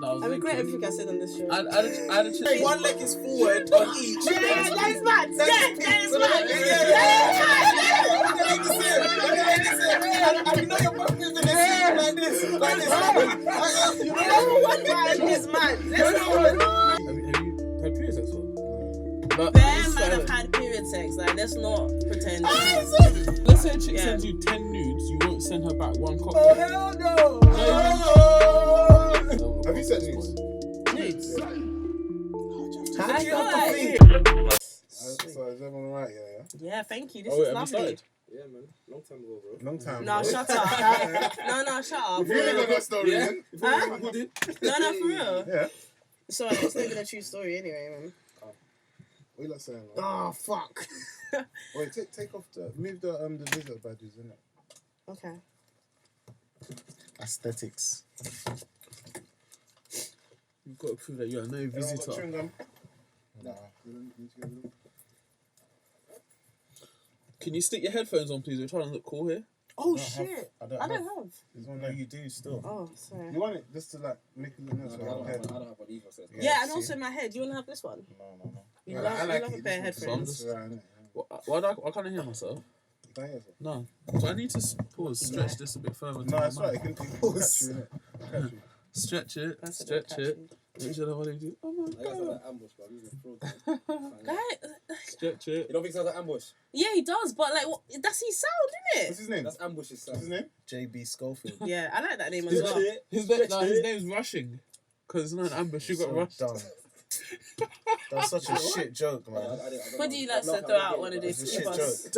I'm regret everything I said on this show. I had a Hey, one leg is forward on each. That is mad. That is mad. And you know you're both moving this like this. You know One man is mad. Let's go. Have you had period sex before? Bare man have had period sex. Like, let's not pretend. Let's say a chick sends you 10 nudes, you won't send her back one copy. Oh, hell no. Have you sent nudes? Nudes. How I do you feel have to like- think? So is everyone alright here, yeah? Yeah, thank you. This Oh, is wait, have you lovely. started? Yeah, man. Long time ago, bro. Long time. No, bro. shut up. No, shut up. You really got that story, Yeah. man? Huh? No, for real. Yeah. Sorry, it's not even a true story anyway, man. What you lot saying, man? Oh, fuck. Wait, take off move the visitor badges, innit? Okay. Aesthetics. You've got to prove that you're no Anyone got visitor. chewing gum? Nah, we don't need to get rid of it. Can you stick your headphones on, please? We're trying to look cool here. Oh, don't shit. I I don't have. There's one No, there. you do still. Oh, sorry. You want it just to like make it look nice? I So don't I have don't one either, so it's Yeah, and see? also in my head. Do you want to have this one? No. You I love, like you love it. a pair of This is headphones. just- right, innit? Why can't I hear myself? You can't hear yourself. No. Do I need to stretch this a bit further? No, that's right. It can catch you, innit? Catch you. Stretch it. That's a bit Stretch it. catchy. Make sure that what they do. Oh my I guess god. like ambush, bro. These are fraud. Guy, Stretch it. You don't think it sounds like ambush? yeah, he does, but like, that's his sound, What's isn't his name? That's ambush's What's his sound. name? JB Schofield. it? Yeah, I like that name as His, well. his name's Rushing. Because it's not an ambush, you got So rushed. dumb. That's such a shit joke, man. What do you like to throw out one of these It's a shit keepers? joke.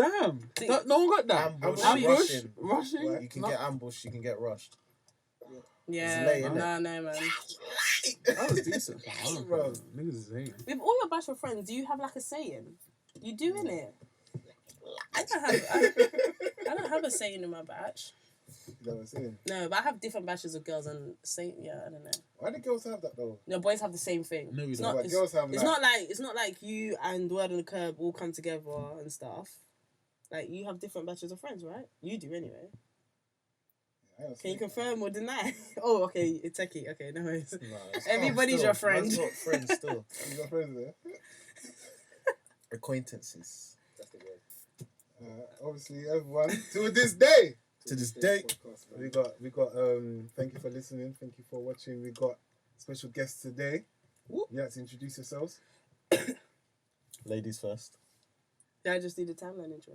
Damn. No one got that. Ambush, Ambush. rushing. Rushing. You can get ambushed, you can get rushed. Yeah, It's late, innit? no, man. That was decent. I don't know. Niggas is hating. With all your bachelor friends, do you have like a saying? You do, innit? I don't have a saying in my batch. You know what I'm saying? No, but I have different batches of girls and say, yeah, I don't know. Why do girls have that though? No, boys have the same thing. No, we It's don't. not. Like, It's, girls have it's not like you and Word on the Curb all come together and stuff. Like, you have different batches of friends, right? You do anyway. Can you confirm or deny? Oh, okay, it's techie. Okay, no worries. Everybody's your friend. Man's got friends still. You got friends there? Acquaintances. That's the word. Obviously, everyone to this day. To this day. Podcast, man. We got thank you for listening, thank you for watching. We got special guests today. You have to introduce yourselves. Ladies first. Did I just do the timeline intro?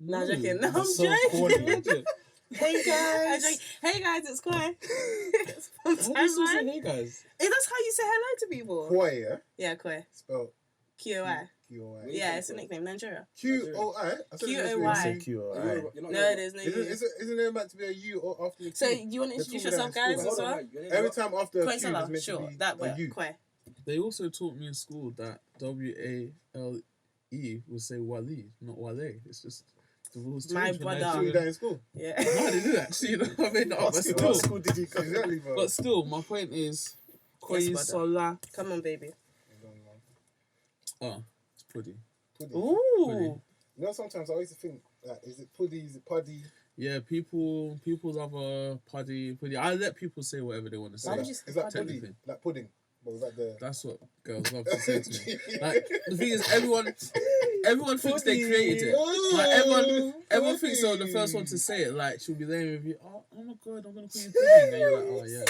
No, I'm joking. No, I'm That's so joking. corny. Hey guys. Hey guys, it's Koi. It's from How do you still say Timeline. hey guys? That's how you say hello to people. Koi, yeah? Yeah, Koi. Spelled Q-O-I. Q-O-I. Yeah, it's a nickname. Nigeria. Q-O-I? I said it was Q-O-I. Say Q, alright. No, there's no U. Isn't there meant to be a U or after the Q? So, you want to They're introduce talking yourself, about guys, it in as school. well? Every time after a Koi Q, Salah, there's meant sure. to be That a way, U. Koi. They also taught me in school that W-A-L-E would say Wale, not Wale. It's just the rules My change. brother. You do that in school? Yeah. No, they do actually. You know, I made that up, but What still. school did you go? Exactly, bro. But still, my point is, Koi Yes, brother. Sola. Come on, baby. Oh, it's Puddi. Puddi. Ooh. Puddi. You know, sometimes I always think, like, is it Puddi, is it Puddi? Yeah, people love Puddi. I let people say whatever they want to say. Why would you say Is that Puddi? Puddi? Like pudding? But was that the... That's what girls love to say to me. Like, the thing is, everyone thinks they created it. Like, everyone thinks they're the first one to say it. Like, she'll be there with you, oh my god, I'm gonna call you Pudding. And you're like, oh yeah.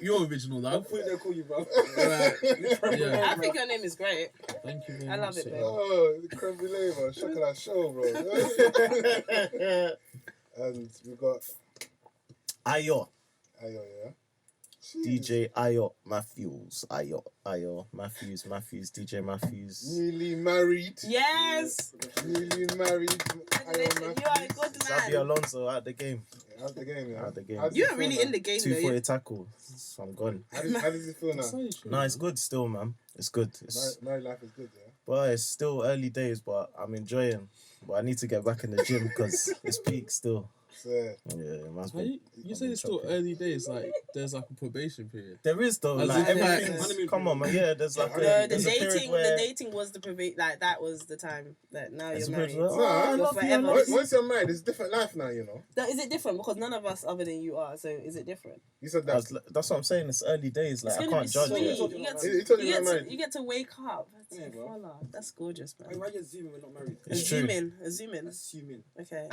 You're original, love. What they'll call you, bro? Yeah. I think your name is great. Thank you very I love much. it, sir. babe. Oh, the creme brulee, bro. Chocolate show, bro. And we got Ayo. Ayo, yeah? DJ Ayo Matthews. Ayo Matthews. DJ Matthews. Newly married. Yes. Newly married. Ayo You are a good Zabi man. Alonso out the game. Yeah, how's the game, yeah? Out the game. How's You it are really feel in the game, though. 240 tackle. So I'm gone. now? How does it feel now? So true. No, it's good still, man. It's good. It's, Married life is good, yeah? well, it's still early days, but I'm enjoying. But I need to get back in the gym because it's peak still. So, Yeah, man's How you say it's still early days, like there's like a probation period. There is though, As like in, like, everything's. Come on, man. Yeah, there's like No, the there's a period dating, where the dating was the like that was the time that now there's you're a period married. where, I You're love you, I forever. love you. once you're married, it's a different life now, you know. Is it different? Because none of us other than you are, so is it different? You said that. That's what I'm saying. It's early days. Like It's I gonna can't be judge sweet. it. You get He told to, you you're married. you get to wake up. Yeah, bro. Voila. That's gorgeous, man. Why are you assuming we're not married? It's true. Assuming. Assuming. Okay.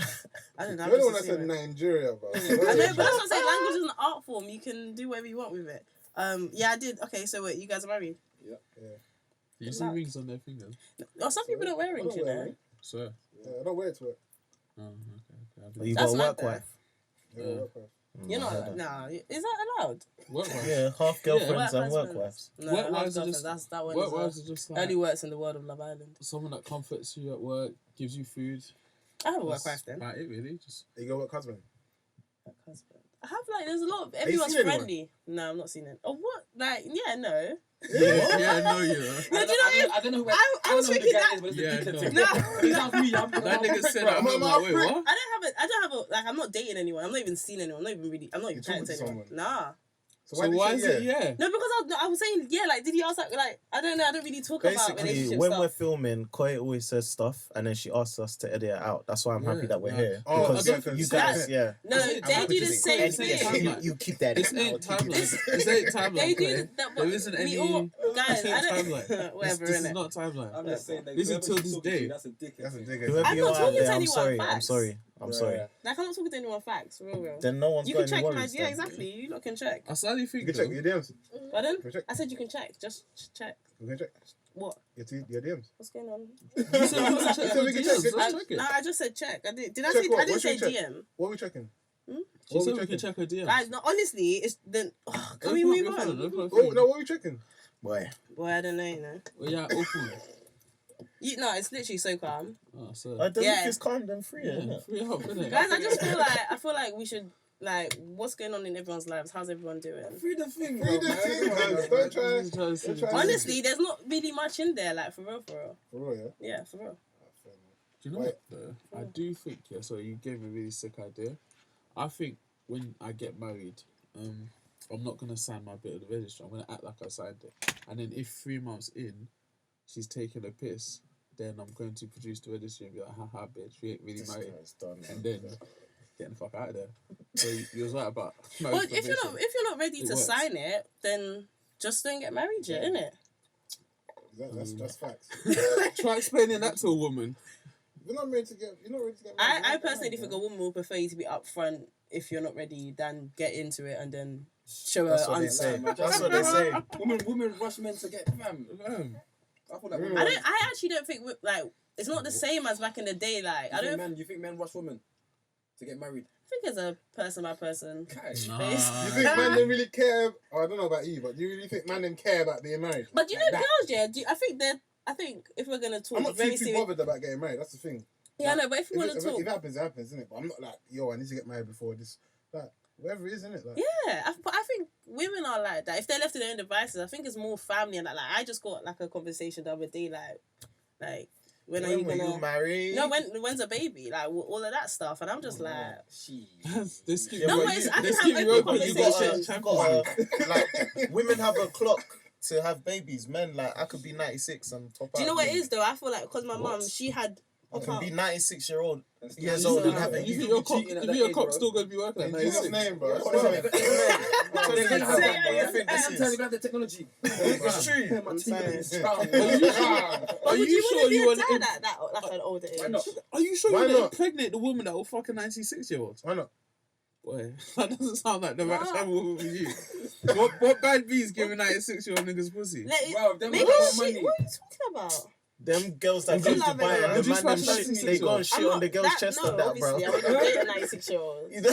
I don't know. You're the I'm one that just said assuming. Nigeria, bro. I know, but that's what I'm saying. Language is an art form. You can do whatever you want with it. Yeah, I did. Okay, so wait, you guys are married? You see rings on their fingers. Oh, some people don't wear I rings, don't you wear know. rings. So, Yeah, I don't wear it to work. oh, okay. But you That's got a mad work though. wife. Yeah, Yeah. work wife. You're I not. heard that. Nah, is that allowed? work wives. Yeah, half girlfriends Work and work husbands. wives. No, Work half wives are girlfriends, just that one work is wives are just like only works in the world of Love Island. someone that comforts you at work, gives you food. I have a work That's wife then. about it, really. Just You got work husband. Work husband. I have like there's a lot of you everyone's seen anyone? friendly. No, I'm not seeing it. Oh what? Like yeah, no. yeah, no, you know. No, do you know I don't know who. I was thinking that. Yeah, no. No, That nigga said that. I'm I'm like, a wait, prick. what? I don't have a like. I'm not dating anyone. I'm not even seeing anyone. I'm not even You chatting to talking to anyone. someone? Nah. So So why is it? Yeah. No, because I was saying yeah. Like, did he ask like I don't know. I don't really talk about Basically, relationship when stuff. we're filming, Koi always says stuff, and then she asks us to edit it out. That's why I'm happy Yeah, that we're yeah. here. Oh, Because okay, you okay. guys, yeah. No, I'm they happy do to the see same it. thing. Timeline. You keep that This out. ain't timeline. This ain't timeline. They do Claire. that. There isn't any. We all guys. This ain't I don't. timeline. Whatever, This is innit? not timeline. I'm just saying that This is whoever till she's this talking to, day. That's a dickhead. That's a thing. digger. Whoever I'm you not are out talking to there, I'm anyone, sorry. I'm facts. sorry. I'm sorry. Like I'm not talking to anyone facts, real. Then no one's You got can check any my worries. yeah, then. exactly. You lot can check. I sadly You think can check your DMs. Pardon? You can check. I said you can check. Just check. You can check What? your DMs. What's going on? You said you can check So your we can DMs. check it. Let's check it. No, I just said check. I did. Did I Check say? what? I didn't What say should we check? DM. What are we checking? She What are said we we can checking? check her DMs. Guys, no. Honestly, it's then. Oh, can we Open up move your phone, on? open up your Oh phone. no, what are we checking? Boy. Boy, I don't know. You know. Oh, yeah, open. No, it's literally so calm. Oh, so. I don't know Yeah. if it's calm then free, Yeah, isn't it? free up, innit? Guys, I feel like we should like what's going on in everyone's lives. How's everyone doing? Free the thing, Free bro, the man. thing, Come on, man. man. Don't try. Just trying to see Don't try. the- Honestly, there's not really much in there. Like for real. For real, yeah. Yeah, for real. Do you know what though? I do think, yeah, so you gave me a really sick idea. I think when I get married, I'm not gonna sign my bit of the registry. I'm gonna act like I signed it. And then if 3 months in she's taking a piss, then I'm going to produce the registry and be like, haha bitch, we ain't really This married. guy's done. And then getting the fuck out of there. So you was right about Well, if you're not ready It to works. sign it, then just don't get married yet, innit? That's facts. try explaining that to a woman. You're not ready to get. You're not ready to get married. I personally think a woman will prefer you to be upfront if you're not ready than get into it and then show That's her what they answer. say. man. That's what they say. Women rush men to get fam. I feel like women. I actually don't think like it's not the same as back in the day. Like I don't You think men rush women to get married? think it's a person by person. Guys, Nah. Face. You think man don't really care? Oh, I don't know about you, but do you really think man them care about being married? But you know, Like that? girls, yeah. I think if we're gonna talk I'm not very too serious, bothered about getting married. That's the thing. yeah, no. But if we want If to talk, it happens, it happens, isn't it? But I'm not like, yo, I need to get married before this. Like, whatever it is, isn't it? Like, yeah, I think women are like that. If they're left to their own devices, I think it's more family and that. Like I just got like a conversation the other day, like when are you When were gonna? you married? No, when's a baby? Like all of that stuff, and I'm just like, she. They skip, Yeah, no, but but it's, you- I they can skip have you open over. You conversations. like women have a clock to have babies. Men, like I could be 96 and top out. Do you know what it is though? I feel like because my What? mum, she had. I can be 96-year-old That's years not- old and So- have a You think youth. your cock? cheating at You that think your age, cock's bro? still gonna be working at in Jesus' 96? name, bro. What That's do what you I think? mean. What do you think Say, this yeah, is? I'm telling you about the technology. It's true. My I'm team saying. is strong. Are you But would you wanna sure be you a want dad to? at that like an older age? Why not? Are you sure Why you want to not? impregnate the woman that will fuck a 96-year-old? Why not? Boy, that doesn't sound like the right Nah. type of woman for you. What bad bees giving 96-year-old niggas pussy? Let it, Bro, them maybe man got shit. money. What are you talking about? Them girls that Would go you to love Dubai it? and Would the you man them smash shit, that they go and shit on the girl's chest and that, bro. Obviously, I'm not dating 96-year-olds. You know?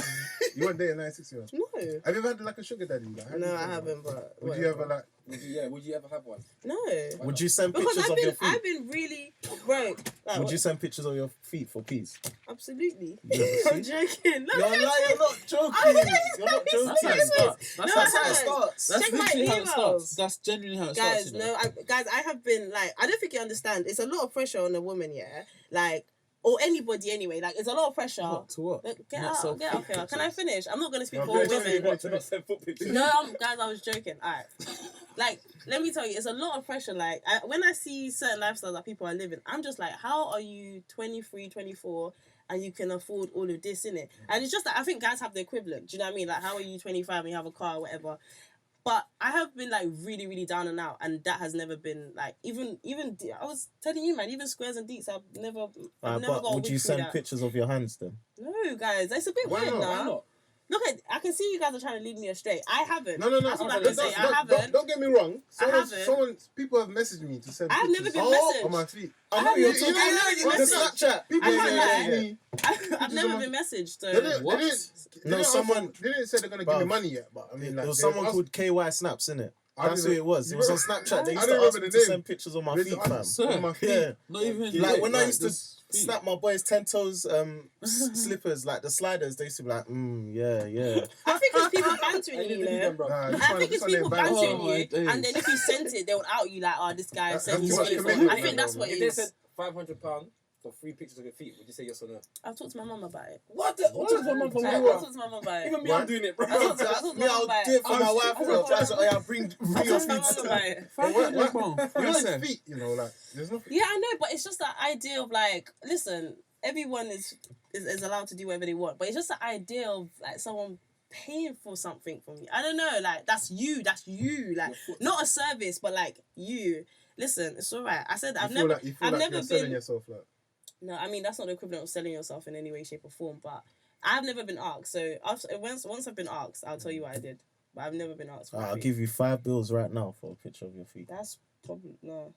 You want dating 96-year-olds? No. Have you ever had like a sugar daddy? Like, how do No, you I feel? haven't. But Would you ever like? Would you ever have one? No. Would you send Because pictures of your feet? I've been really broke. Like, Would what? you send pictures of your feet for peace? Absolutely. Yeah, I'm see? joking. No, You're no, lying, you're not joking. Oh, You're not joking. That's how it starts. No, That's I how it haven't. starts. That's Check my literally how it emails. starts. That's genuinely how it starts. guys, You know? no, guys, I have been like, I don't think you understand. It's a lot of pressure on a woman, yeah. Like, or anybody anyway. Like, it's a lot of pressure. To what? Like, get Not out here. self-pictures. Can I finish? I'm not gonna speak No, for all finish. women. What, to not send foot pictures? No, guys, I was joking. Alright. Like, let me tell you, it's a lot of pressure. Like, when I see certain lifestyles that people are living, I'm just like, how are you 23, 24, and you can afford all of this, innit? And it's just that I think guys have the equivalent. Do you know what I mean? Like, how are you 25 and you have a car or whatever? But I have been like really, really down and out, and that has never been like even. I was telling you, man, even squares and deets, I've never But got. would you send pictures of your hands then? No, guys, it's a bit Why weird not? now. Why not? Look, I can see you guys are trying to lead me astray. I haven't. No. That's what I can say. I haven't. Don't get me wrong. haven't. People have messaged me to send I've never pictures been messaged. on my feet. I know I you're haven't- talking I haven't about been the messaged. Snapchat. People I have can't messaged lie. me. I've never been messaged. So They didn't No, someone- They didn't say they're gonna give me Bruv. money yet, but I mean, It like, was they someone asked- called KY Snaps, innit? I That's who didn't- it was. It was on Snapchat. They I used don't to ask remember me the to name. send pictures on my They feet, used to fam. ask on my feet. Yeah. Not even Like when I used to just feet. snap my boys' 10 toes slippers, like the sliders, they used to be like, yeah. I think it's people bantering I you, need you to do know. them, bro. Nah, I think it's people bantering Oh, my you, days. and then if you sent it, they would out you like, oh, this guy That's said he's what faithful. commitment I think is, that's bro. what If it they is. said £500 for 3 pictures of your feet, would you say yes or no? I've talked to my mum about it. What? What is one month from I've now? talked to my mum about it. Even me, What? I'm doing it, bro. I thought to my I'll mum about do it. it for my wife, bro. I said, oh yeah, bring I your told my feet. mum about it. You know, his feet, you know, like, there's nothing. Yeah, I know, but it's just that idea of like, listen, everyone is allowed to do whatever they want, but it's just the idea of like someone paying for something from you. I don't know, like that's you, like not a service, but like you. Listen, it's alright. I said I've never You're selling been. yourself, like. No, I mean that's not the equivalent of selling yourself in any way, shape, or form. But I've never been asked. So once I've been asked, I'll tell you what I did. But I've never been asked. For I'll free. give you $5 right now for a picture of your feet. That's probably no.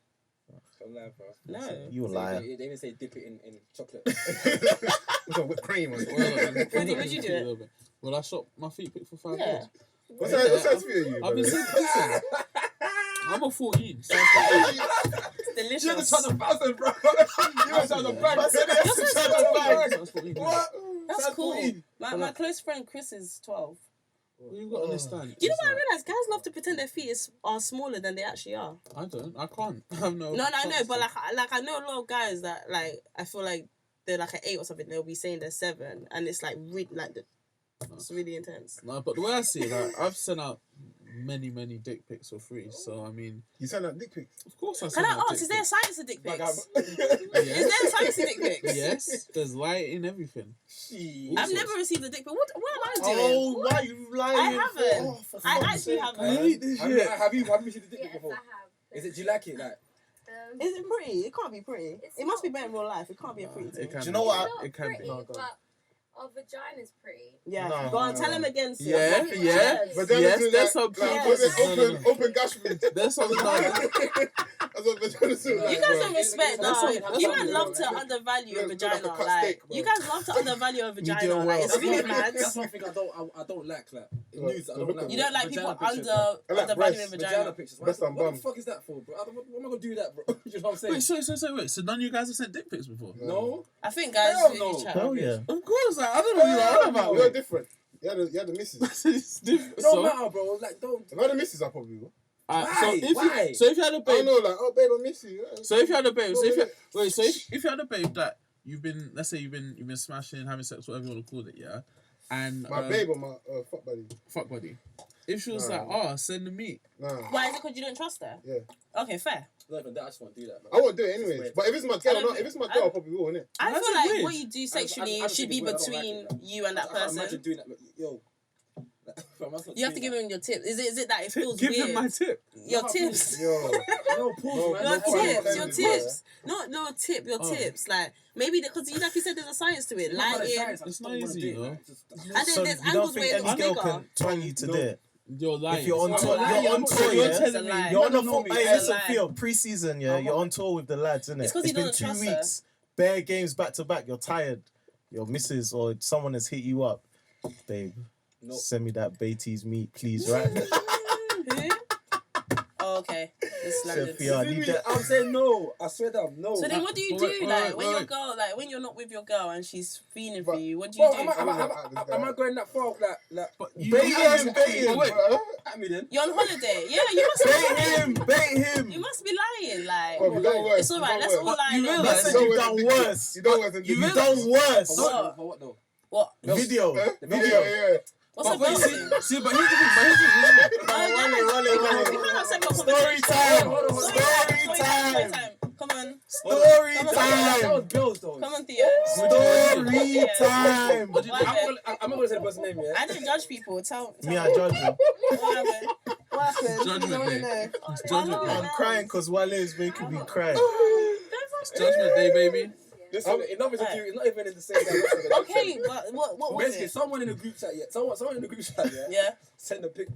Don't lie, bro. No. You a liar. They didn't say dip it in chocolate. With some whipped cream. and- Puddi, would you do it? Well, I shot my feet picked for £5. Yeah. What size feet are you? I've been brother? saying, listen, I'm a 14. So It's delicious. You had to charge 1,000, bro. You had to charge a bag. that's 14. What? That's Size cool. 14. My close friend Chris is 12. You've got to understand. Do you know what I It's realised? Guys love to pretend their feet are smaller than they actually are. like, I don't. I can't. I have no. No, I know, chance but to. like I know a lot of guys that like I feel like they're like an 8 or something. They'll be saying they're 7, and it's like it's really intense. No, but the way I see it, like, I've sent out many dick pics for free. So I mean, You send out dick pics. of course I Can send I out ask? dick Is there a pics. science to dick pics? Yes. Is there a science to dick pics? Yes, there's light in everything. I've never received a dick pic. What am I doing? Oh, why are you lying? I haven't. Oh, for I fuck's actually sake, haven't. man. Have you seen the dick Yes, before? I have. Is it? Do you like it? Like, Is it pretty? It can't be pretty. It's It must be not. better in real life. It can't be a pretty It thing. can Do you know what? It's not It can be. pretty, No, go on. but our vagina's pretty. Yeah. No. Go on, tell him again. Sis. Yeah, What? yeah. But then Yes, it's there's some like, people- open gash wounds. There's some. That's what vaginas do. You like, guys bro. don't respect. That's No, something- you that's man something, love to bro. undervalue a Look like a vagina. cut Like steak, bro. you guys love to undervalue a doing vagina. well. Like it's really mad. that's one thing I don't like. Like in What? nudes, I Look don't at like. You don't like vagina people pictures, bro. I like undervaluing breasts. Vagina vagina. pictures. Breast and What bum. the fuck is that for, bro? What am I gonna do that, bro? You know what I'm saying? Wait. So none of you guys have sent dick pics before? No. I think guys Hell really no. chat Hell rubbish. yeah. Of course. Like, I don't know what you're on about. You're different. You're the missus. It's different. It don't So, matter, bro. Like, don't. If I had a missus, I probably will. Why? Why? So if you had a I babe, know, like, oh, babe, I miss you. so if you had a babe, so if you Oh, wait, so if you had a babe that you've been, let's say you've been smashing, having sex, whatever you want to call it, yeah, and My babe or my fuck buddy. fuck buddy. If she was Nah. like, send the meat. Nah. Why is it because you don't trust her? Yeah. Okay, fair. Not even that. I just want to do that, man. I won't do it anyways. But if it's my girl, don't if it's my girl, I probably will, innit? I Why is feel it like weird? what you do sexually I should be think it's weird. I don't between like it. you and that I can't imagine person. doing that. Yo. Fam, that's not You have to doing give him your tips. Is it that it feels Give weird? him my tip. Your No, tips. Yo. that. No, pause, No, man. Your no, tips, no, your no, tips. Not your tip, your Oh. tips. Like maybe because you like you said, there's a science to it. It's not about the Lighting, science, I It's just not don't wanna easy, do it, you know. man. Just- and then So there's you don't angles think where it any looks girl bigger. can twang you to No. do it? You're lying. If you're on It's tour, not you're on lying. tour, You're yeah. telling It's a me. lie. You're on the know full. me. Hey, It's a listen, lie. Theo, pre-season, yeah. You're on tour with the lads, innit? It's 'cause you been don't 2 trust her. weeks, bare games back to back. You're tired. Your missus or someone has hit you up, babe. Nope. Send me that Beatty's meat, please. Right? Who? Oh, okay. This standards. Sophia, I need that. I'm saying no. I swear down, no. So then what do you Wait, do? wait, Like wait, when wait. your girl, like when you're not with your girl and she's feeling for But- you, what do you Bro, do? am I going that far? Like, But you Bait him, wait, bro. at me then. You're on holiday. Yeah, you must be lying. Bait him. You must be lying. Like Bro, you done worse. it's You alright. done Let's worse. all lie. you on realise- That's this. it, you done worse. You done worse than You this. done worse. What? For what though? What? Video. Huh? Video. Yeah. What's the But best thing? see, but here's the thing. Run it. You cannot set up Story conversation. time. Hold on. Story time. Come on. Story Come on. That time. was girls though. Come on, Theo. Story time. What do you do? I'm not gonna say the person's name, yeah. I didn't judge people. Tell Me, I judge him. what happened. What happened? Judgment day. It's judgment day. I'm crying because Wale is making me cry. It's judgment day, baby. Listen, enough is it's not even in the same guy. Okay, but what was Basically, it? someone in the group chat, yeah. Someone in the group chat, yeah. Yeah. Send a pic.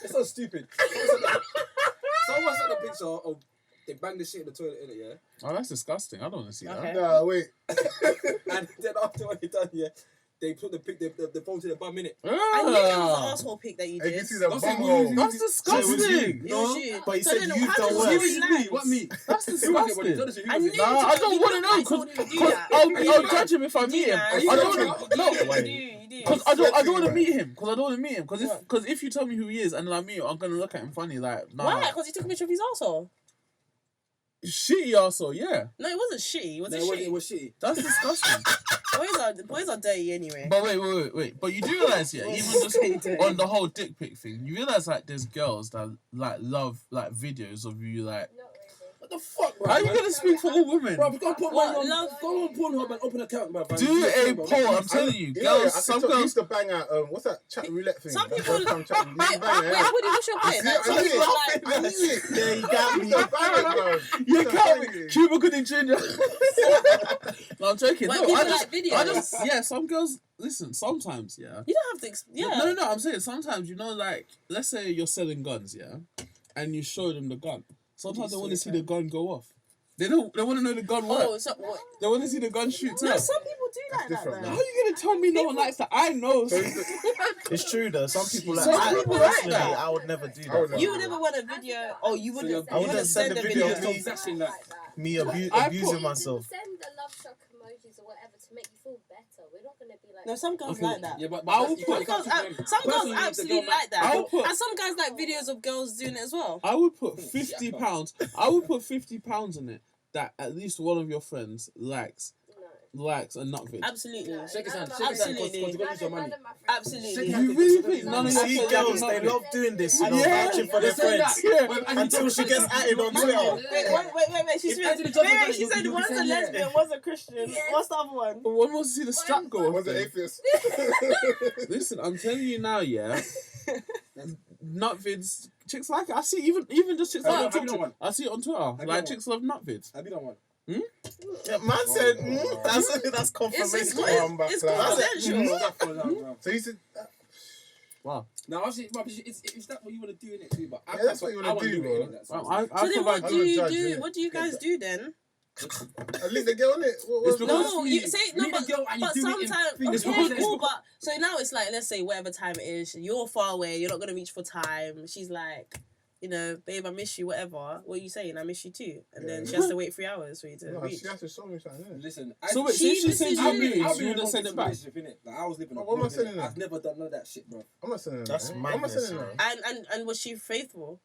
It's so stupid. Someone sent a picture of they banged the shit in the toilet, innit, yeah. Oh, that's disgusting. I don't want to see Okay. that. Nah, wait. And then after what they done, yeah, they put the pic, the phone to the bum, innit. I knew that was an Ah, asshole pic that you Hey, did. you see the That's bum it, hole. that's So it was disgusting. It was you. But he So said then you've how done does worse. it Who is me? land? What me? That's Who disgusting. was it? I knew Nah, I don't want to know I because told you to do that. I'll judge him if I meet him. Nah, I you don't do. want to no. You do. You do. Because I don't want to Sweating, meet him. Because I don't want to meet him. Because if you tell me who he is and then I meet him, I'm gonna look at him funny like nah. Why? Because he took a picture of his arsehole. Shitty arsehole, yeah. No, it wasn't shitty. Was No, it shitty? it was shitty. That's disgusting. Boys are dirty anyway. But wait. But you do realise, yeah, even just on the whole dick pic thing, you realise like there's girls that like love like videos of you like. Not really. What the fuck, bro? How are you gonna speak for all women? Bro, go and put What, one love? Go on Pornhub and open an account, bro. Do a poll. I'm telling you, girls. Some I girls. used to bang out, what's that chat roulette thing? Some That people- first time chat roulette. Wait, You bang it, Puddi, what's your point? See, Like, I some knew people it. like. I knew it. There you got I me. used to bang it, bro. You Used to can't bang be it. Cuba Gooding Jr. No, I'm joking. Wait, No, people I like videos? yeah, some girls, listen, sometimes, yeah. You don't have to. Yeah. No, I'm saying sometimes, you know, like, let's say you're selling guns, yeah, and you show them the gun. Sometimes they want to see the gun go off. They want to know the gun works. Oh, so what? They want to see the gun shoot No, out. some people do like that. different, Though. How are you going to tell me no one likes that? I know. So it's the- It's true though. Some people like Some I people like personally, that. I would never do I would that. never. You would never want a video. Oh, you wouldn't. I You wouldn't send a video of me. Exactly like. Me I abusing put- myself. Send the love shock emojis or whatever to make you feel better. We're not gonna be like. No, some girls Okay. like that. Yeah, but I will you put- can't Some keep them. girls Personally, the absolutely girl like that. I'll put- And some guys like videos of girls doing it as well. I would put £50. I would put £50 on it that at least one of your friends likes a nut vid. Absolutely. Shake his hand. None of Shake his hand. Absolutely. Because you got to use your money. Absolutely. You really think none of your See friends girls, like a they nut love doing this, you know, Yeah. vouching for their They say friends. that. Yeah. Until she gets added on Twitter. Wait. She's If been, Anthony Johnson done it, she you'll said be one's a saying, yeah. lesbian, one's a Christian. What's the other one? One wants to see the strap go off. Was it there. atheist? Listen, I'm telling you now, yeah. Nut vids, chicks like it. I see even just chicks Have like you it. done one? I see it on Twitter. you Like done chicks love nut vids. Have you done one? Yeah, man said that's confirmation. It's That's confidential. So you said, Wow. No, obviously, it's that what you want to do in it too, but Yeah, that's what you wanna do, bro. I So then, provide. what do you judge, do? innit? What do you guys do then? at least they get on it. It's because- No, you say You no, meet a girl and you but do it in sometimes things. okay, cool. But so now it's like, let's say whatever time it is, you're far away, you're not gonna reach for time. She's like, you know, babe, I miss you, whatever. What are you saying? I miss you too. And then she has to wait 3 hours for you to No, reach. she has to show me something. innit? Listen, So wait, She so if she sends misses you you. nudes, you wouldn't send it back. Like, I was living What am I sending her? I've never done none of that shit, bro. I'm not sending That's that. I'm not madness, sending you that. And was she faithful?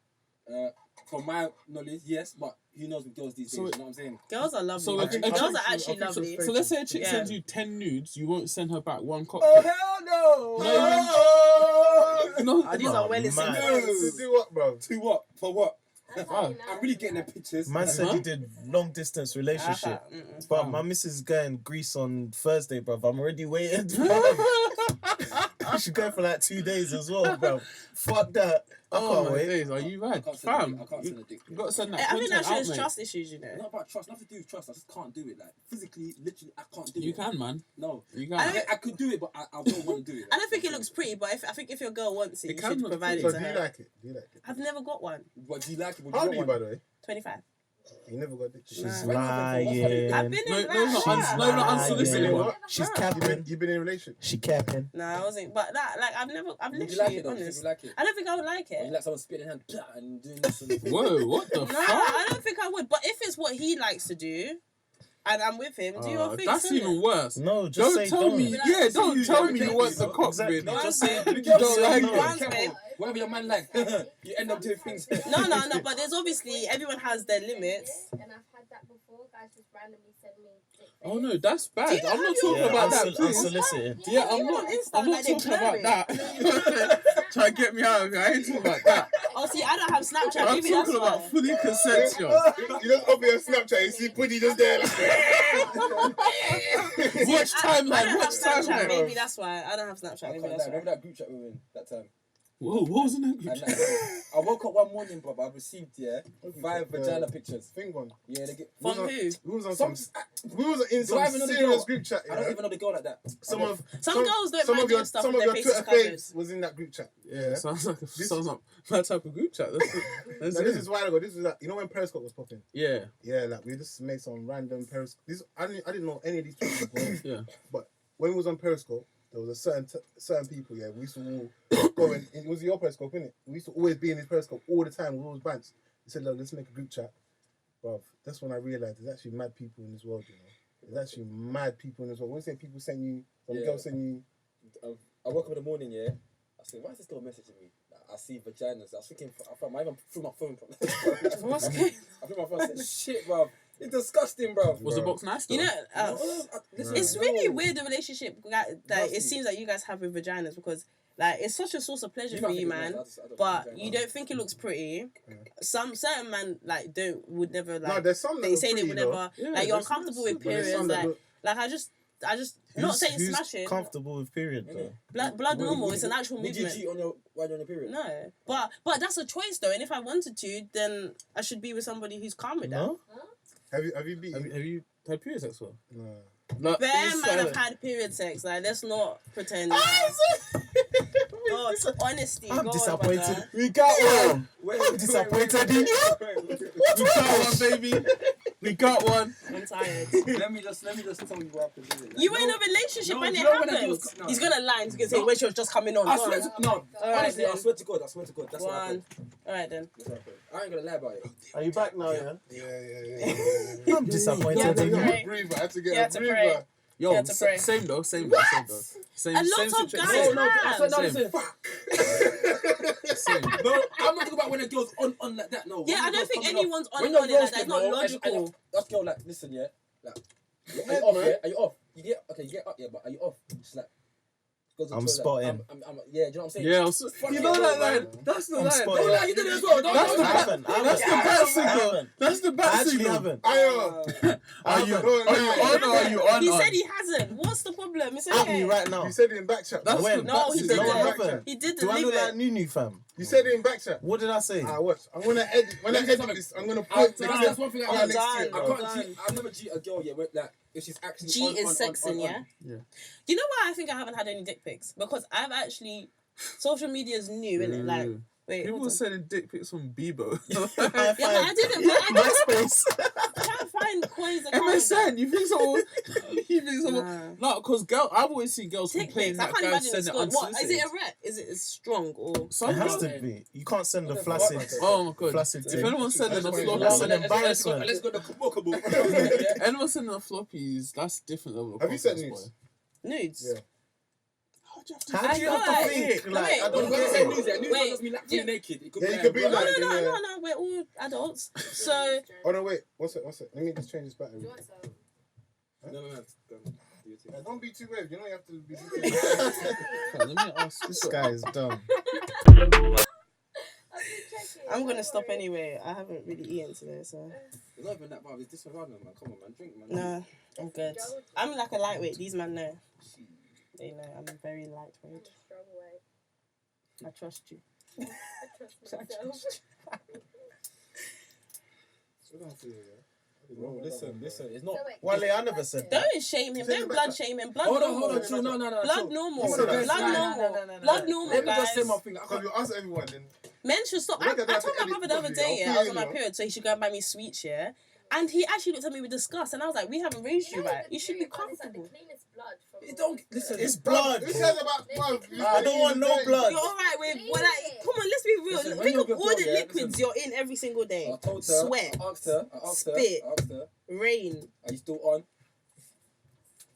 From my knowledge, yes, but who knows with girls these days? So You know what I'm saying? Girls are lovely. So I think- girls I are think actually she's lovely. faithful. So let's say a chick Yeah. sends you 10 nudes, you won't send her back one cock. Oh hell no! No, These are well listened. man. To do what, bro? To what? For what? Oh, I'm really getting the pictures. Man said Huh? he did long distance relationship. But my missus is going Greece on Thursday, bruv. I'm already waiting. She's going for like 2 days as well, bro. Fuck that. I Oh can't my wait. days, are you I mad? can't Fam, send a dick. you gotta send that I think that content out, shows mate. trust issues, you It's know. not about trust. Nothing to do with trust. I just can't do it. Like physically, literally, I can't do it. You can, man. No. You I can. don't- I could do it, but I don't want to do it. I don't think it looks pretty, but I think if your girl wants it, It you can should look provide pretty. it So to do you her. like it? Do you like it? I've never got one. But do you like it? Would How you old are you, want by one? the way? 25. You never got dick pics. She's Nah. lying. I've been in No, that. not unsolicited lying. one. She's You've capping. been in a relationship. She capping. Nah, I wasn't. But that, like, I've Would you like literally, it though? honest. Would you like it? I don't think I would like Or you it. like someone spitting in hand and doing this and Whoa, what the No, fuck? I don't think I would. But if it's what he likes to do, and I'm with him, do your thing. That's innit? even worse. No, just Don't say tell don't. me. Yeah, don't tell me you want the cock Exactly. bit. Just say You just don't say like no. it. Once, babe. whatever your man like, you end up doing things. No, but there's obviously everyone has their limits. And I've had that before. Guys just randomly send me dick pics. Oh no, that's bad. Do you I'm not have talking your- about that. Please. Unsolicited. Yeah, I'm You not. on Insta, I'm not like, they talking about blur that. Try to get me out of here. I ain't talking about that. Oh, see, I don't have Snapchat. I'm Maybe that's talking about why. fully consensual. You just open your Snapchat, you see Puddi just there. Watch I timeline. don't Watch have Snapchat. timeline. Maybe that's why. I don't have Snapchat. I Maybe can't that's lie. why. Remember that group chat we were in that time? Whoa, what was in that group And chat? I woke up one morning, bro. I received 5 vagina pictures. Thing one. Yeah, they get. From who? We was on Some, we was in Do I some even know the serious girl? group chat. I don't Yeah? even know the girl like that. Some I of Some girls don't mind of your doing stuff some with of their your faces Twitter covered. faves was in that group chat. Yeah, sounds like my type of group chat. That's Now, this it. is a while ago. This was like, you know when Periscope was popping. Yeah, Yeah, like we just made some random Periscope. I didn't know any of these people. yeah. But when we was on Periscope, there was a certain people. Yeah, we used to all go in. It was your Periscope, innit? We used to always be in this Periscope all the time. We always bants. He said, "Look, let's make a group chat." Bruv, that's when I realized there's actually mad people in this world. You know, there's actually mad people in this world. When you say people send you, some girls send you. I woke up in the morning, yeah. I said, why is this girl messaging me? I see vaginas. I was thinking, I even threw my phone. What's good? I threw my phone and said, shit, bro. It's disgusting, bro. Was the box nice? Though? You know, it's really weird the relationship that Nasty. it seems like you guys have with vaginas because like it's such a source of pleasure for you, man. But you don't think it looks pretty. Some certain men like would never like. No, there's some that they look say they pretty, would though. never Yeah, like you're there's uncomfortable some- with but there's periods. some that Like, look- like I just not saying Who's smashing. comfortable with period though? Blood normal. It's a natural Would you movement. cheat on your while you're on your period? No, but that's a choice though. And if I wanted to, then I should be with somebody who's calm with that. No? Have you beaten? Have you had period sex before? No. Like, Bare please man say have that. had period sex. Like let's not pretend. God, honesty. I'm God, disappointed. brother. We got one. I'm disappointed in you. We got one, baby. We got one. I'm tired. Let me just tell you what happened. You were in a relationship no, when you it know when happened. I was- no. He's gonna lie and he's gonna say when she was just coming on. I Go swear on. to, no, Alright honestly, I then. swear to God, that's what Go happened. on. Alright then. That's what happened. I ain't gonna lie about it. Are you back now, yeah? Yeah. I'm disappointed Yeah, in you. right. Breather. I had to get You had a to breather. pray. Yo, Yeah, to pray. same though. Same. A lot same of situation. guys Same. No, I swear, no, Same. listen. Same. No, I'm not talking about when a girl's on like that. No. Yeah, When I the don't girl's think coming off- anyone's on when it you're like that. roasted, It's not bro, logical. and that girl, like, listen, yeah, like, are you Head, off? man. Yeah, are you off? You get up, yeah, but are you off? Just like. goes to I'm the toilet. spotting. Yeah, do you know what I'm saying? Yeah, Fuck you it, know that man. line. That's the I'm line. spotting. Don't lie, you did it as well. Don't That's lie. the I haven't. That's the bat signal. That's the I bat actually signal. haven't. Ayo, Are you Don't lie. on or are you on? He said he hasn't. What's the problem? It's At me okay. right now. you said it in back chat. That's When? the No, bat he signal. No, I didn't. haven't. He didn't Do I leave look like it. Nunu, fam? You said it in back chat. What did I say? Watch. I'm gonna edit. When I Let me edit tell this, I'm gonna I- put that's one thing I on can't next to done. it, I bro. can't cheat. I've never cheated a girl yet. Where, like, if she's actually G on, is on, sexing, on, yeah? Yeah. You know why I think I haven't had any dick pics? Because I've actually... Social media's new, innit? Like, wait, People hold were on. sending dick pics from Bebo. Yeah, but I didn't. But I MySpace. can't find Coy's account. MSN, you think so? You think so? Nah. No, because I've always seen girls Dick complaining pics. I that can't guys imagine send it's it good. What? Is it unsolicited. a rep? Is it strong or... Some It has girls- to be. You can't send the What the flaccid. fuck? Oh my god! Flaccid If thing. anyone's sending a That's floppy, That's an embarrassment. Let's go to Kabukable. anyone sending a floppies, that's different level. Of Have you sent confidence, nudes? boy. Nudes? Yeah. How do you I have know. to think? Like, Wait, I don't When I get say it. news, yeah, news Wait, doesn't mean like do- fully naked. It could Yeah, be you could be No, like- no, we're all adults. So, Oh no, wait. What's it? Let me just change this battery. Do you want some? No. Do your thing. Yeah, don't be too waved. You know you have to be. Let me ask This guy is dumb. I've been checking. I'm going to stop anyway. I haven't really eaten today, so... It's not even that bad. It's this around, man. Come on, man. Drink, man. No, I'm good. I'm like a lightweight. These men know. They know I'm very I'm lightweight. a strong way. I trust you. I trust myself. Bro, listen. It's not. So wait, Wale, I never said that. Don't shame him. Don't blood shame him. Blood Hold normal. on. Chill. No. Blood normal. You said that. Blood normal. Blood normal, Let me just say guys. my thing. I Because can't. you ask everyone, then Men should stop. I told my brother the other day, I was on my period, so he should go and buy me sweets, yeah. And he actually looked at me with disgust, and I was like, "We haven't raised you right. You should be comfortable." It don't listen. It's blood. Who cares about blood? I don't want no blood. You're alright with come on, let's be real. Listen, Think of when all you're the girl, yeah, liquids you're in every single day. I told her. Sweat, I asked her. spit, I asked her. rain. Are you still on?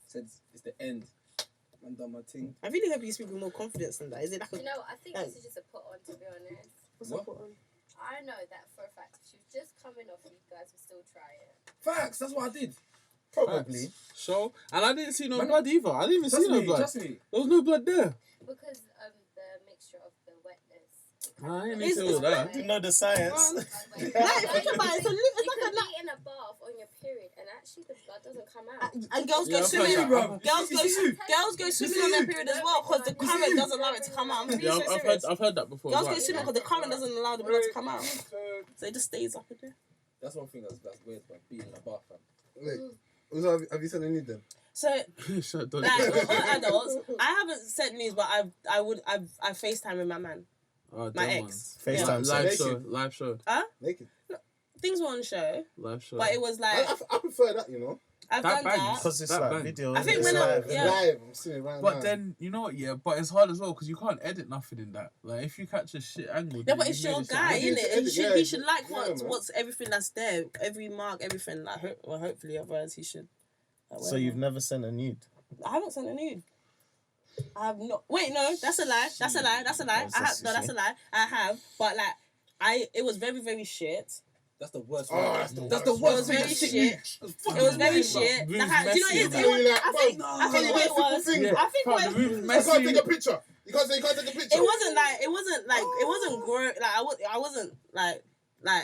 Said it's the end. Man done my thing. I really hope you speak with more confidence than that. Is it like a... You know, I think this is just a put on, to be honest. What's What? a put on? I know that for a fact. If she was just coming off, you guys would still try it. Facts. That's what I did. Probably. So, and I didn't see no Man, blood either. I didn't even see no blood. Trust me. There was no blood there. Because the mixture of the wetness. I ain't need to do all that. You know the science. Like, think about it. It's You like could be in a bath on your period and actually the blood doesn't come out. and girls go Yeah, I've swimming. heard that. Girls go swimming on their period as well because the current doesn't allow it to come out. I'm really Yeah, so I've serious. heard that before. Girls go Right. swimming because the current doesn't allow the blood to come out, so it just stays up in there. That's one thing that's weird about being in a bath, fam. Wait, so have you sent any of them? So Shut down. like all adults, I haven't sent news, but I've FaceTime with my man. Oh, My damn, ex. man. FaceTime Live sex. show. Live show. Naked. Things were on show, Live show. but it was like I prefer that, you know. I've That done bangs. that. Because it's That like bang. video. I think it's when I- live. yeah. Live, I'm seeing it right now. But then, you know what, yeah, but it's hard as well because you can't edit nothing in that. Like, if you catch a shit angle... Yeah, then but you it's made your it guy, shit. isn't it? And Yeah, he should like yeah, man. what's everything that's there, every mark, everything. Like, hopefully, otherwise he should. Like, So whatever. you've never sent a nude? I haven't sent a nude. I have not. Wait, no, that's a lie. That's a lie. That's a lie. That's a lie. I have, but like, it was very, very shit. That's the worst. Oh, one. that's the That's the It worst. was very thing. shit. It was very shit. Room's Like, do you know messy, what man. it is? I think No. what it was. Yeah. I think what Fam, the room's You messy. can't take a picture. You can't take a picture. it wasn't grow like I wasn't like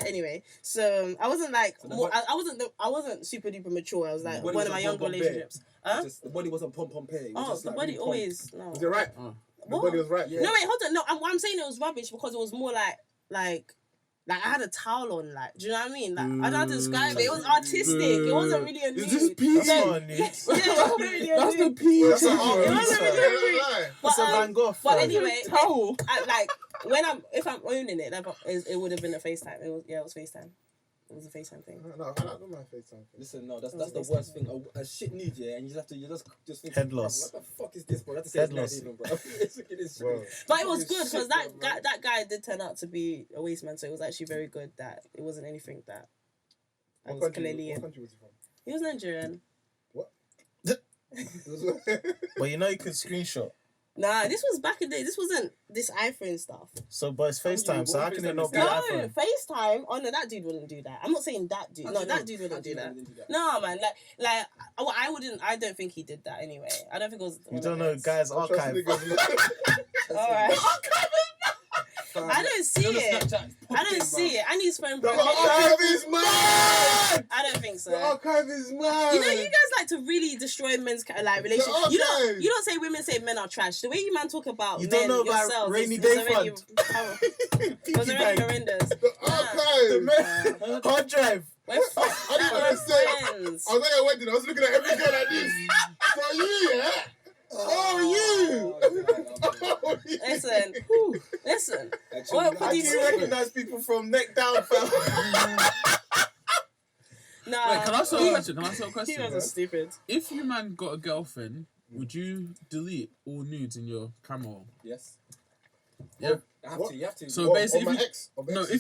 anyway. So I wasn't like So the more, bo- I wasn't super duper mature. I was like The body one of was my a younger pom-pom bear. relationships. Huh? Just, the body wasn't pom pay. Oh, the body always no. Was it right? The body was right. Yeah. No wait, hold on. No, I'm saying it was rubbish because it was more like I had a towel on, like, do you know what I mean? Like, I don't know how to describe it. It was artistic. It wasn't really a nude. Is this pee? That's not a nude. Yeah, it wasn't really a That's the nude. pee. That's It an wasn't art really piece, a nude. man. It's a Van Gogh. But fam. anyway, Towel. like when if I'm owning it, it would have been a FaceTime. It was FaceTime. It was a FaceTime thing. No, I don't mind FaceTime. Listen, no, that's the worst thing. A shit need, yeah, and you just think, Head loss. What the fuck is this, bro? That's the Head same loss. even, bro. Look at this. Bro. But it was Shit, good because bro, that guy did turn out to be a waste man, so it was actually very good that it wasn't anything that I was clearly What in. country was he from? He was Nigerian. But you know you could screenshot. Nah, this was back in the day. This wasn't this iPhone stuff. So, but it's FaceTime, so how can it not be No, iPhone? FaceTime. Oh no, that dude wouldn't do that. I'm not saying that dude. No, that dude wouldn't do that. No, man. Like, I wouldn't. I don't think he did that anyway. I don't think it was. You don't know guys' archive. Alright. I don't see it. I don't see it. I need his phone. The archive is mad! I don't think so. The archive is mad! You know, you guys like to really destroy men's relationships. The You archive. don't say women say men are trash. The way you man talk about You men don't know about yourselves rainy is day already, fund. it was already horrendous. The archive! The hard drive. We're I didn't know what to say. friends. I was at your wedding, I was looking at every girl like this. So you, yeah? Oh, you! Listen. What How do you recognize people from neck down, fam? Nah. Wait, can I ask you a question? You guys are stupid. If you man got a girlfriend, would you delete all nudes in your camera roll? Yes. Yeah. You have to. So basically, my if you, ex,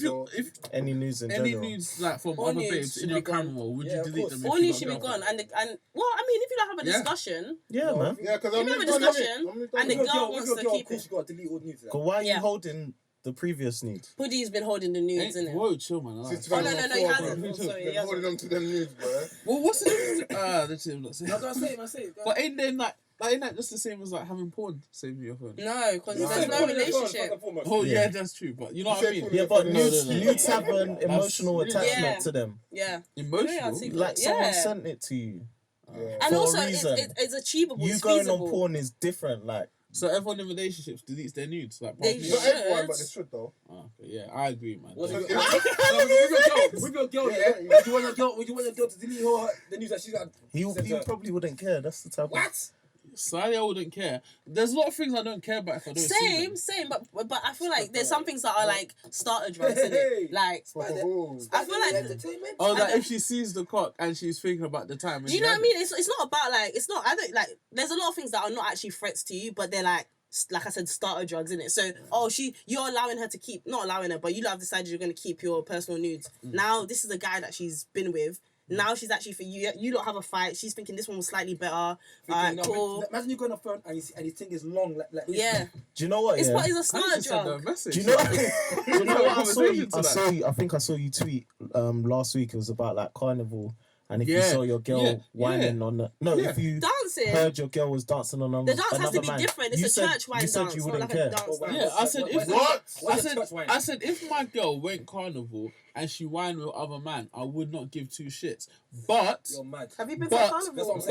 no, if Any news in any general. nudes like from All other nudes babes should in be your gone. camera roll, would Yeah, you of delete course. them? if All you news got should be girlfriend? gone. And well, I mean, if you don't have a Yeah. discussion, Yeah, man. Yeah, because If I'm you have a moved on, innit? discussion, I'm moved and on. the Innit? girl wants to keep Of course, it. you got to delete all nudes. But why are Yeah. you holding the previous nude? Puddi's been holding the nudes, Ain't- isn't it? Whoa, chill, man. Since Oh, no, he 2004, hasn't. bro. Oh, sorry, he Been hasn't. holding on to them news, bro. Well, what's the difference? That's it. I'm not saying. No, go on, say it, man, say it. But ain't then like ain't that just the same as like having porn saved your phone? No, because No. there's no relationship. Oh yeah, Yeah. that's true. But you You know what I said mean? porn. Yeah, but No, nudes, no, no. nudes have an emotional That's- attachment Yeah. to them. Yeah. Emotional. Yeah, Like someone Yeah. sent it to you. Yeah. And For a also, reason. it's achievable. You it's going feasible. on porn is different. Like, So everyone in relationships deletes their nudes, like They partners? Not should. everyone, but they should, though. Oh, okay, yeah, I agree, man. With Yeah. your girl, yeah. Would you want your girl to delete the news that she's got? he probably wouldn't care. That's the type of... What? Slightly, I wouldn't care. There's a lot of things I don't care about if I don't see them. Same, but I feel like there's some things that are like starter drugs, isn't it? Like, Oh. I feel like. entertainment. Oh, that if she sees the cock and she's thinking about the time. Do you know what I mean? It's not about like it's not. I don't like. There's a lot of things that are not actually threats to you, but they're like I said, starter drugs, innit? So, you're allowing her to keep, not allowing her, but you have decided you're going to keep your personal nudes. Now, this is a guy that she's been with. Now she's actually for you. You don't have a fight. She's thinking this one was slightly better. Cool. Imagine you go on a phone and you think it's long. Like yeah. Do you know what? It's Yeah? what is a starter drug. Do you know? Do you know what I saw you? I think I saw you tweet last week. It was about like carnival. And if you saw your girl whining on the... No, if you dancing. Heard your girl was dancing on another man... The dance has to be different. It's a church wine dance. You said you wouldn't care. Yeah, I said if... What? I said if my girl went carnival and she whined with other man, I would not give two shits. But... You're mad. Have you been to carnival?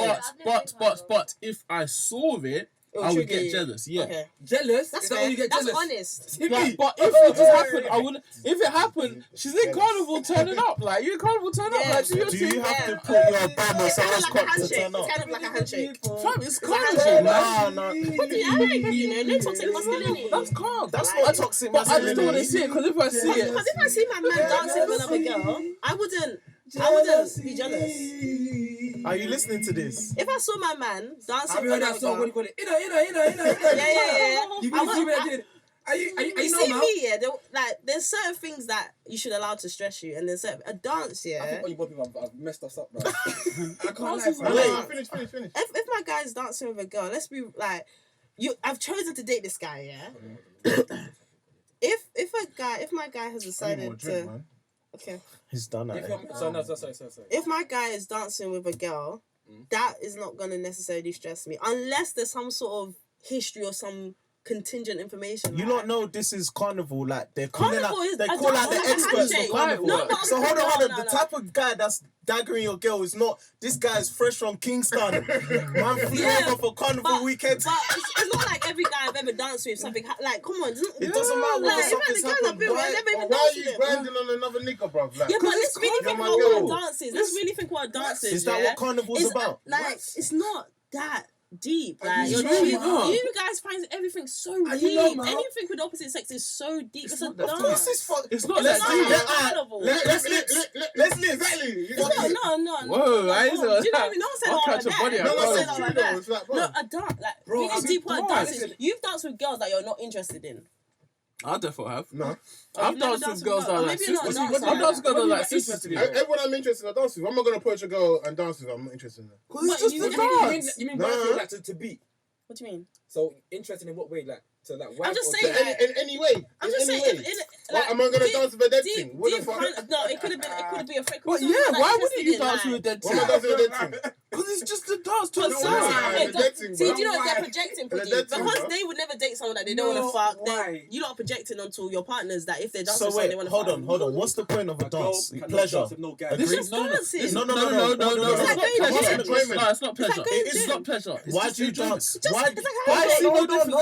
But if I saw it, I would get jealous. Yeah. Okay. Jealous? That's fair. fair. That's honest. Like, but if it just happened, I would. If it happened, she's in carnival turning up. Like you in carnival turn up. Like do you have to put your bum on someone's cock to turn up? It's kind of like a handshake. Fam, it's carnival. No. Puddi, I like no toxic masculinity. That's calm. That's not toxic But I just don't want to masculinity. see it because if I see it, Because if I see my man dancing with another girl, I wouldn't be jealous. Are you listening to this? If I saw my man dancing Have you with heard that another song? What do girl, you call it? yeah. You can see what I did. Are you You know, see man? me, yeah. There's certain things that you should allow to stress you, and there's a dance, I yeah. think all you both people have messed us up, bro. I can't lie, Wait. bro. Finish. If my guy's dancing with a girl, let's be like, I've chosen to date this guy, yeah. If my guy has decided to, okay. He's done that. Sorry. If my guy is dancing with a girl, that is not gonna necessarily stress me, unless there's some sort of history or some contingent information. You don't know this is carnival. Like they're calling out, Carnival is they a call out dance, the like a experts handshake. for carnival. No, So hold on. no. The type of guy that's daggering your girl is not this guy is fresh from Kingston. Man flew over for carnival weekend. But it's not like every guy I've ever danced with something like. Come on, It doesn't matter whether something's happened. Why are you grinding on another nigga, bro? Like, Yeah, but let's really think my what girl. a dance is. Let's really think what a dance is. Is that what carnival's about? Like, it's not that deep. Like, you you sure? guys find everything so Are deep. you know, man? Anything with the opposite sex is so deep. It's a not- dance. of Of course, it's not Let's that do deep. that. Carnival. Let's Exactly. No. Whoa, Do you know I what I mean? No one said I'll all catch of a body that. out. No No, one it's said all true of though. that. It's like, No, bro. a dance. Like, Bro, really I deep what a mean, dance listen. is. You've danced with girls that you're not interested in. I definitely have. No. I've danced with girls that are like maybe you're not a sisters. dancer. I've danced with girls that are like What do you sisters. mean Everyone I'm interested in, I dance with. I'm not gonna approach a girl and dance with her. I'm not interested in her. Because it's But just you- a dance. You mean Nah. feel like to beat? What do you mean? So interested in what way? Like to like? I'm just saying, In any way. I'm In just any saying, way. like, Am I gonna dance with a dead deep, thing? What the deep fuck? kind of- no, it could have been a fake. But yeah, why wouldn't you dance with a dead What am I thing? dancing with a dead thing? Because it's just a dance to But a No, some- why? song. okay, The dead thing, see, bro. do you know what Why? they're projecting, The Puddi? dead thing, Because bro. they would never date someone that they don't want No, to fuck. why? You lot are projecting onto your partners that if they dance So with someone, wait, they want to hold fuck. on. What's the point of a dance? Pleasure. No guy. It's Agree? just No. dancing. It's No. not Enjoyment. pleasure. It's not pleasure. like going It's gym. not pleasure. It's Why just do you enjoyment. dance? Just- Why? it's like a Why? handshake. Hold on.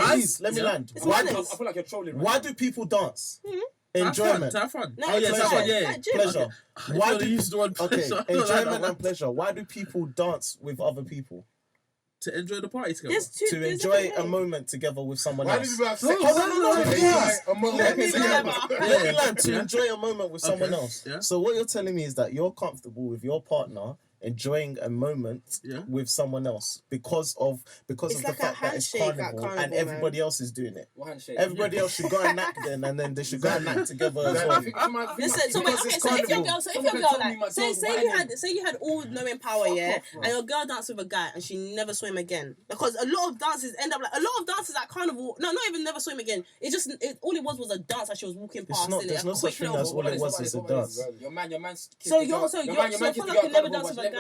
Us- Please, let me land. It's Why? honest. I feel like you're trolling. Why do people dance? To Enjoyment, have fun. No, Oh yeah, it's that's pleasure. fun. Yeah. Like gym. pleasure. Why Why do do you use the word Okay, pleasure? I don't like enjoyment that and pleasure. Why do people dance with other people? to enjoy the party together? There's two. To there's enjoy different a ways. moment together with someone Why do else. people have sex? Hold on, To please. enjoy a moment Let me together. land. Let me land to Yeah. enjoy a moment with someone Okay. else. Yeah. So what you're telling me is that you're comfortable with your partner enjoying a moment Yeah. with someone else because of the It's like a fact that it's handshake at carnival and carnival, everybody else is doing it. One handshake. Everybody else should go and knack then, and then they should go and knack together as well. Listen, so wait, Because okay, it's so if your carnival. girl, like, say you had all knowing power, yeah, and your girl danced with a guy and she never saw him again, because a lot of dances end up like a lot of dances at carnival. No, not even never saw him again. All it was a dance that she was walking It's past. not. innit? There's A no quick such thing little- as all it was is a dance. Your man's. So your fella can never dance with a guy.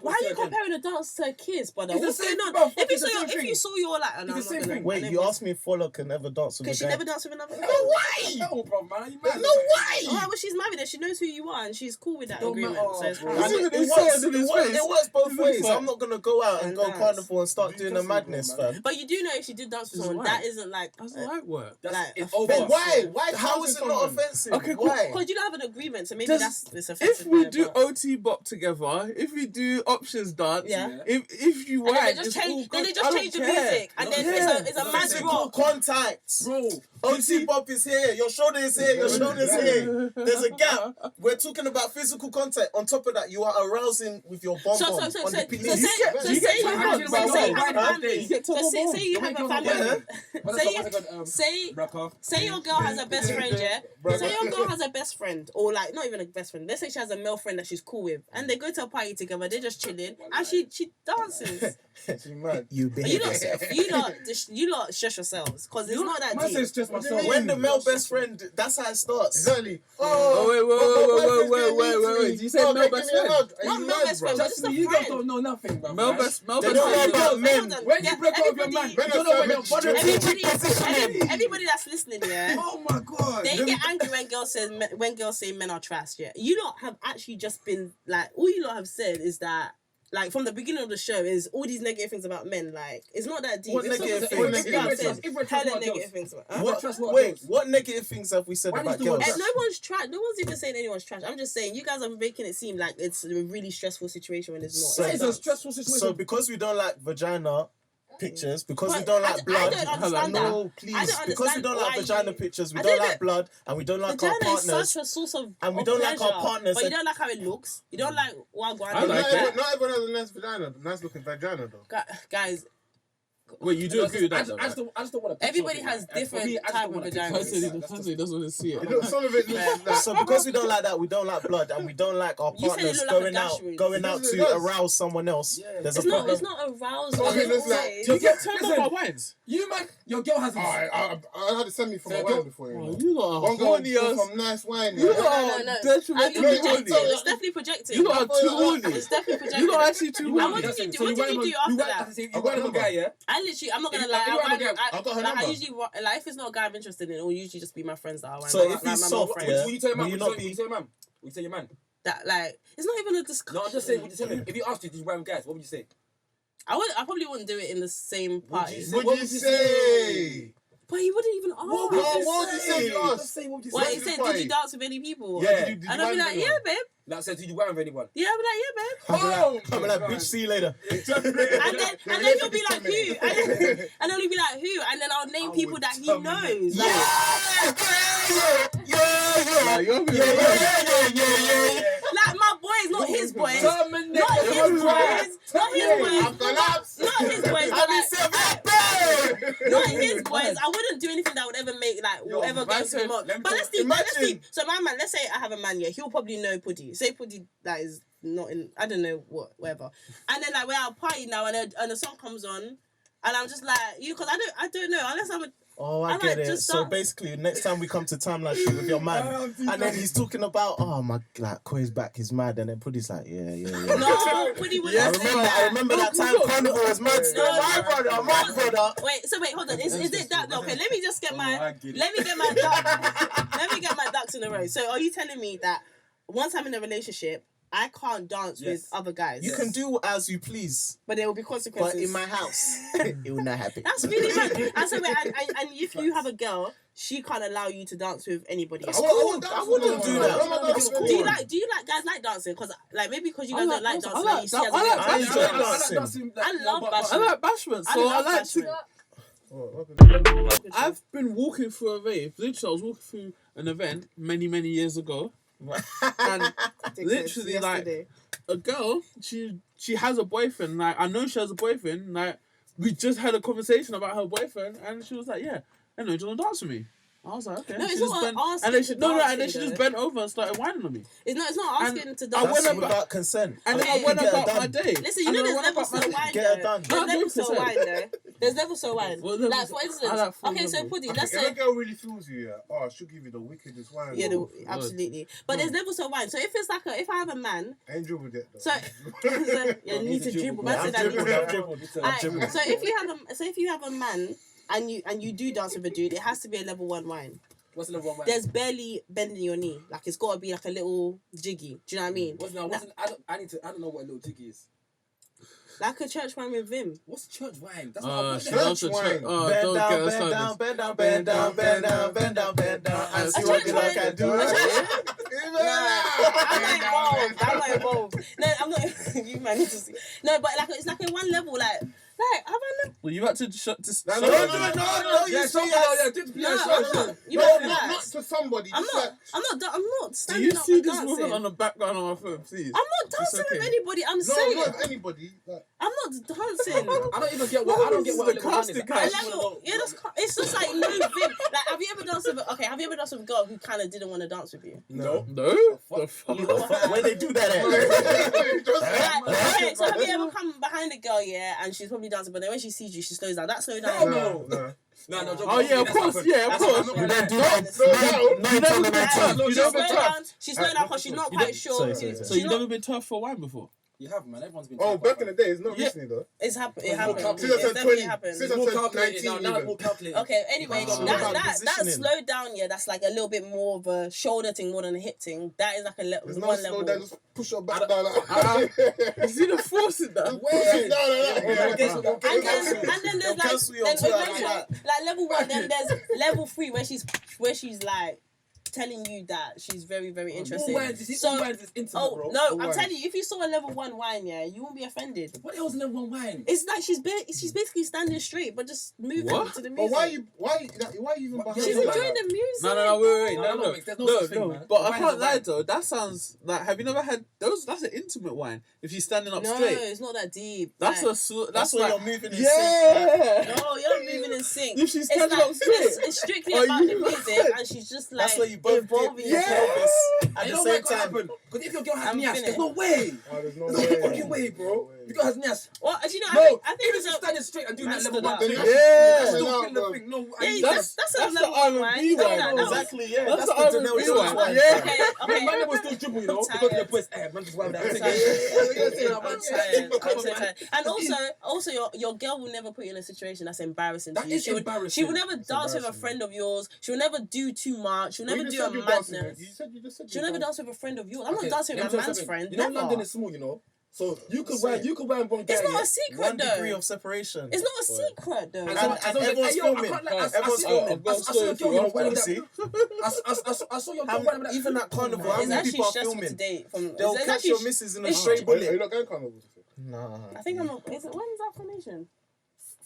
Why are you comparing a dance to a kiss, brother? It's the What's same going thing, on? bro. If you It's the same if you thing. saw your like, no, It's the I'm same not gonna. thing. Wait, you asked me if Follow can ever dance with Can a she guy? never dance with another? No way! No, bro, man. You There's mad? no way! Alright, well she's married and she knows who you are and she's cool with that Don't agreement. matter, So it's bro. fine. Is it- It It's works, so in his it works, face. it works both It's ways. like- I'm not gonna go out and And go dance. carnival and start doing the Impossible, madness, man. fam. But you do know if she did dance with It's someone, right. that isn't like. That's light work. Like, It's a over. But why? Why? How is it not offensive? Okay, cool. Why? Because you don't have an agreement, so maybe Does- that's it's offensive. If we there, do but- OT bop together, if we do options dance, Yeah. if you And then whine, they just it's change. all Then good. they I just don't change the care. music, and then it's a mad Physical rock. contact. Bro, OT bump is here. Your shoulder is here. Your shoulder is here. There's a gap. We're talking about physical contact. On top of that, you are arousing with your bomb So on the say penis. you have a family. You get So say you have a family. Rapper. Say your girl has a best friend, yeah? Say your girl has a best friend, or like not even a best friend. Let's say she has a male friend that she's cool with, and they go to a party together. They're just chilling, and she dances. She mad. You But behave. you lot stress yourselves because it's not that Man deep. says stress myself. When the male best friend, that's how it starts. Exactly. Wait. You said male best friend? Not male best friend, but just a You guys friend. don't know nothing, bro. Male best They don't know friend. about men. When you break up with your man, you don't know when your body Everybody that's listening, yeah. Oh my god. They get angry when girls say men are trash. Yeah, you lot have actually just been like, all you lot have said is that, like, from the beginning of the show is all these negative things about men. Like, it's not that deep. What It's negative not- things? it's not- If we're it's trash, hella what negative girls? things about. What negative things have we said Why about do you girls? do And no one's trash. No one's even saying anyone's trash. I'm just saying you guys are making it seem like it's a really stressful situation when it's not. So- It's a stressful situation. So because we don't like vagina pictures, because we But don't I like d- I blood. don't understand that. No, I please. don't Because we understand don't like why vagina you- pictures, we I don't don't like blood, and we don't like our Vagina is partners. such a source of And we of don't like our pleasure, partners but you and- don't like how it looks. You don't like wagwan. I like it. Not everyone has a nice vagina. Nice looking vagina though. Guys, Wait, you do agree with that? I just don't want to. everybody has different type of vaginas. Personally doesn't want to see it. Some of it looks like. So because we don't like that, we don't like blood, and we don't like our You said it partners looked like a going gash out, wound. going out It to does. arouse someone else. Yeah. There's It's a not. problem. It's not arousal. Some of it looks like- Always. You get turned on by wines. You man, your girl has. I had to send me from a wine before. You know. You lot are One girl horny came as. from nice wine. You Yeah. lot are No. detrimental You're projecting. horny. It's definitely projecting. You lot are too horny. It's definitely projecting. You lot are actually too And horny. what did you do? What did you do after that? You got a guy, yeah? I literally, I'm not gonna If- lie. if you have a girl- I got her I number. usually like if it's not a guy I'm interested in, it will usually just be my friends that I want. So if he's soft, yeah. Will you tell your man? Will you Will not you tell your man? Will you tell your man? that like it's not even a discussion. No, I'm just saying. Would you tell him? If he asked you, did you rhyme guys? What would you say? I probably wouldn't do it in the same party. What would you say? But he wouldn't even ask. What would you say if you asked? Just say what would you What say. he the said? party? Did you dance with any people? Yeah. Did you And I'll be rhyme like, with yeah, babe. That said, did you rhyme with anyone? Yeah, I'll be like, yeah, babe. I'm like, bitch, see you later. And then he'll be like, who? And then he'll be like, who? And then I'll name people that he knows. Like my boys, not his boys. Not his boys. Not his boys. Not his boys. Not his boys. I wouldn't do anything that would ever make like whatever goes him up. But let's see. So my man, let's say I have a man, yeah, he'll probably know Puddi. Say Puddi that is not in, I don't know what, whatever. And then like we're at a party now, and the song comes on, and I'm just like because I don't know unless I'm a. Oh, I I get like it. just So start- basically, next time we come to timeline shoot with your man, and then he's talking about, oh my, like Koi's back, he's mad, and then Puddi's like, yeah. No, Puddi wouldn't I say remember that. that time Carnival was mad still. No, My brother. Wait, hold on. Is it that? Okay, let me just get my I get it. let me get my ducks in a row. So are you telling me that once I'm in a relationship, I can't dance with other guys? You can do as you please, But there will be consequences. but in my house, it will not happen. That's really bad. And so and if you have a girl, she can't allow you to dance with anybody else. I wouldn't do that. It's cool. Do you like guys like dancing? Because like maybe because you guys don't like dancing, I you see as a like girl. dancing. I love I bashment. like bashment, so I love like bashment. to. I've been walking through a rave. Literally, I was walking through an event many years ago, and literally like a girl, she has a boyfriend. Like I know she has a boyfriend. Like we just had a conversation about her boyfriend, and she was like, "Yeah, I know, do you want to dance with me?" I was like, "Okay." No, She it's just not bent- asking and then to she dance and then with she you, just though. bent over and started whining on me. It's not asking to I dance. went That's up- without consent. And then Okay. I went Get her about my done. day. Listen, you And know then I there's went levels about to my- wine Get her though. done. There's No, levels to 100%. wine though. There's levels to wine. What Like levels? for I instance, like full okay, so levels. Puddi, let's If a say girl really feels you, yeah, she'll give you the wickedest wine. yeah, bro. absolutely. But there's levels to wine. So if it's like if I have a man, I ain't dribbled yet though. so you need to dribble. Man said I need to dribble. Alright, so if you have a man and you do dance with a dude, it has to be a level 1 wine. What's the level one? There's barely bending your knee. Like it's got to be like a little jiggy. Do you know what I mean? I don't know what a little jiggy is. Like a church wine with Vim. What's church wine? That's not She Church loves the wine. church. Oh, Bend don't down, get us bend started. down, bend down, bend down, bend down, bend down, bend down, and see what you like I do. I'm not involved. No, I'm not. You man need to see. No, but like it's like in one level, like have I never? Well, you had to shut this. No, No, you not to somebody. I'm just not. like- I'm not Do standing you up see and this dancing. woman on the background of my phone, please? I'm not dancing with anybody. I'm saying No, not anybody. Like, I'm not dancing. I don't even get what. I don't get what a little one is. Sarcastic A guy. level, yeah, it's just like no vim. Like, have you ever danced with a girl who kind of didn't want to dance with you? no. No? The fuck? You know what? Where they do that at? Like, okay, so have you ever come behind a girl, yeah, and she's probably dancing, but then when she sees you, she slows down. That slow down. No. No. Oh yeah, of course. Yeah, of course. You don't do that. Slow down. Nine times out of 10. You She's never slowed been down. tough. She's slowed down because she's not quite sure. Sorry. So you've never been tough for wine before? You have, man. Everyone's been. Oh, back in the days, not Yeah. recently though. It's happened. It More happened. calculated. It's definitely happened. Since More I turned calculated 19 now. Now it's even. more calculated. Okay, anyway, Oh. that Positioning. slow down, yeah, that's like a little bit more of a shoulder thing more than a hip thing. That is like a There's no one slow level. down, just push your back down. You see the force in that? Push it down like that. And then there's like, cancel your then Twitter like eventually, that. like level 1, then there's level 3 where she's like telling you that she's very, very interested. It's intimate, bro. No, All I'm wine. telling you, if you saw a level 1 wine, yeah, you won't be offended. What else in level 1 wine? It's like she's basically standing straight, but just moving What? to the But music. why you even behind She's it like enjoying that? the music. No, wait. No, No. there's no such thing, man. But I Wine can't is lie wine. though. That sounds like. Have you never had those? That's an intimate wine. If you're standing up No, straight, it's not that deep. that's like, That's where you're moving in sync. yeah. No, you're not moving in sync. If she's It's standing like up straight, it's strictly Are about the you music, mad? and she's just like That's where you both involving dip your yourself. pelvis at You the know same what time. happen? Because if your girl has I'm nias, finished. there's no way. Oh, there's no There's no way. fucking way, bro. If your girl has nias, Well, do you know? no. I think Even it's if you're standing straight and doing that Master level 1 that. thing, Yeah. that's still No, feeling the bro. thing. No, that's a that's level the 1 R&B wine. You know wine, that, bro. no. Exactly, yeah. That's That's the the Danelle R&B Jones one. wine. Yeah. Okay, Man, okay. man was still dribble, you know, I'm because of the tired. boys. Man just wound that I'm thing. tired. I'm so tired. And also, your girl will never put you in a situation that's embarrassing to That you. is She embarrassing. will never dance with a embarrassing. friend of yours. She will never do too much. She'll Well, never you do a said you're dancing, madness. You just said She'll you're never dancing. dance with a friend of yours. I'm Okay, not dancing with let me my tell you man's something. friend. You know, Never. London is small, you know. So you could Same. wear one guy. It's not yeah. a secret 1 though. degree of separation. It's not a secret though. And And everyone's everyone's filming. Everyone's filming. I saw your girl, you know, wearing See? that. I saw your girl wearing that. Even that carnival, how It's many actually people are stressful filming? to date. They'll It's catch actually your missus in a it's stray Are you bullet. not going carnival? Nah. I think I'm not. Is it when's that formation?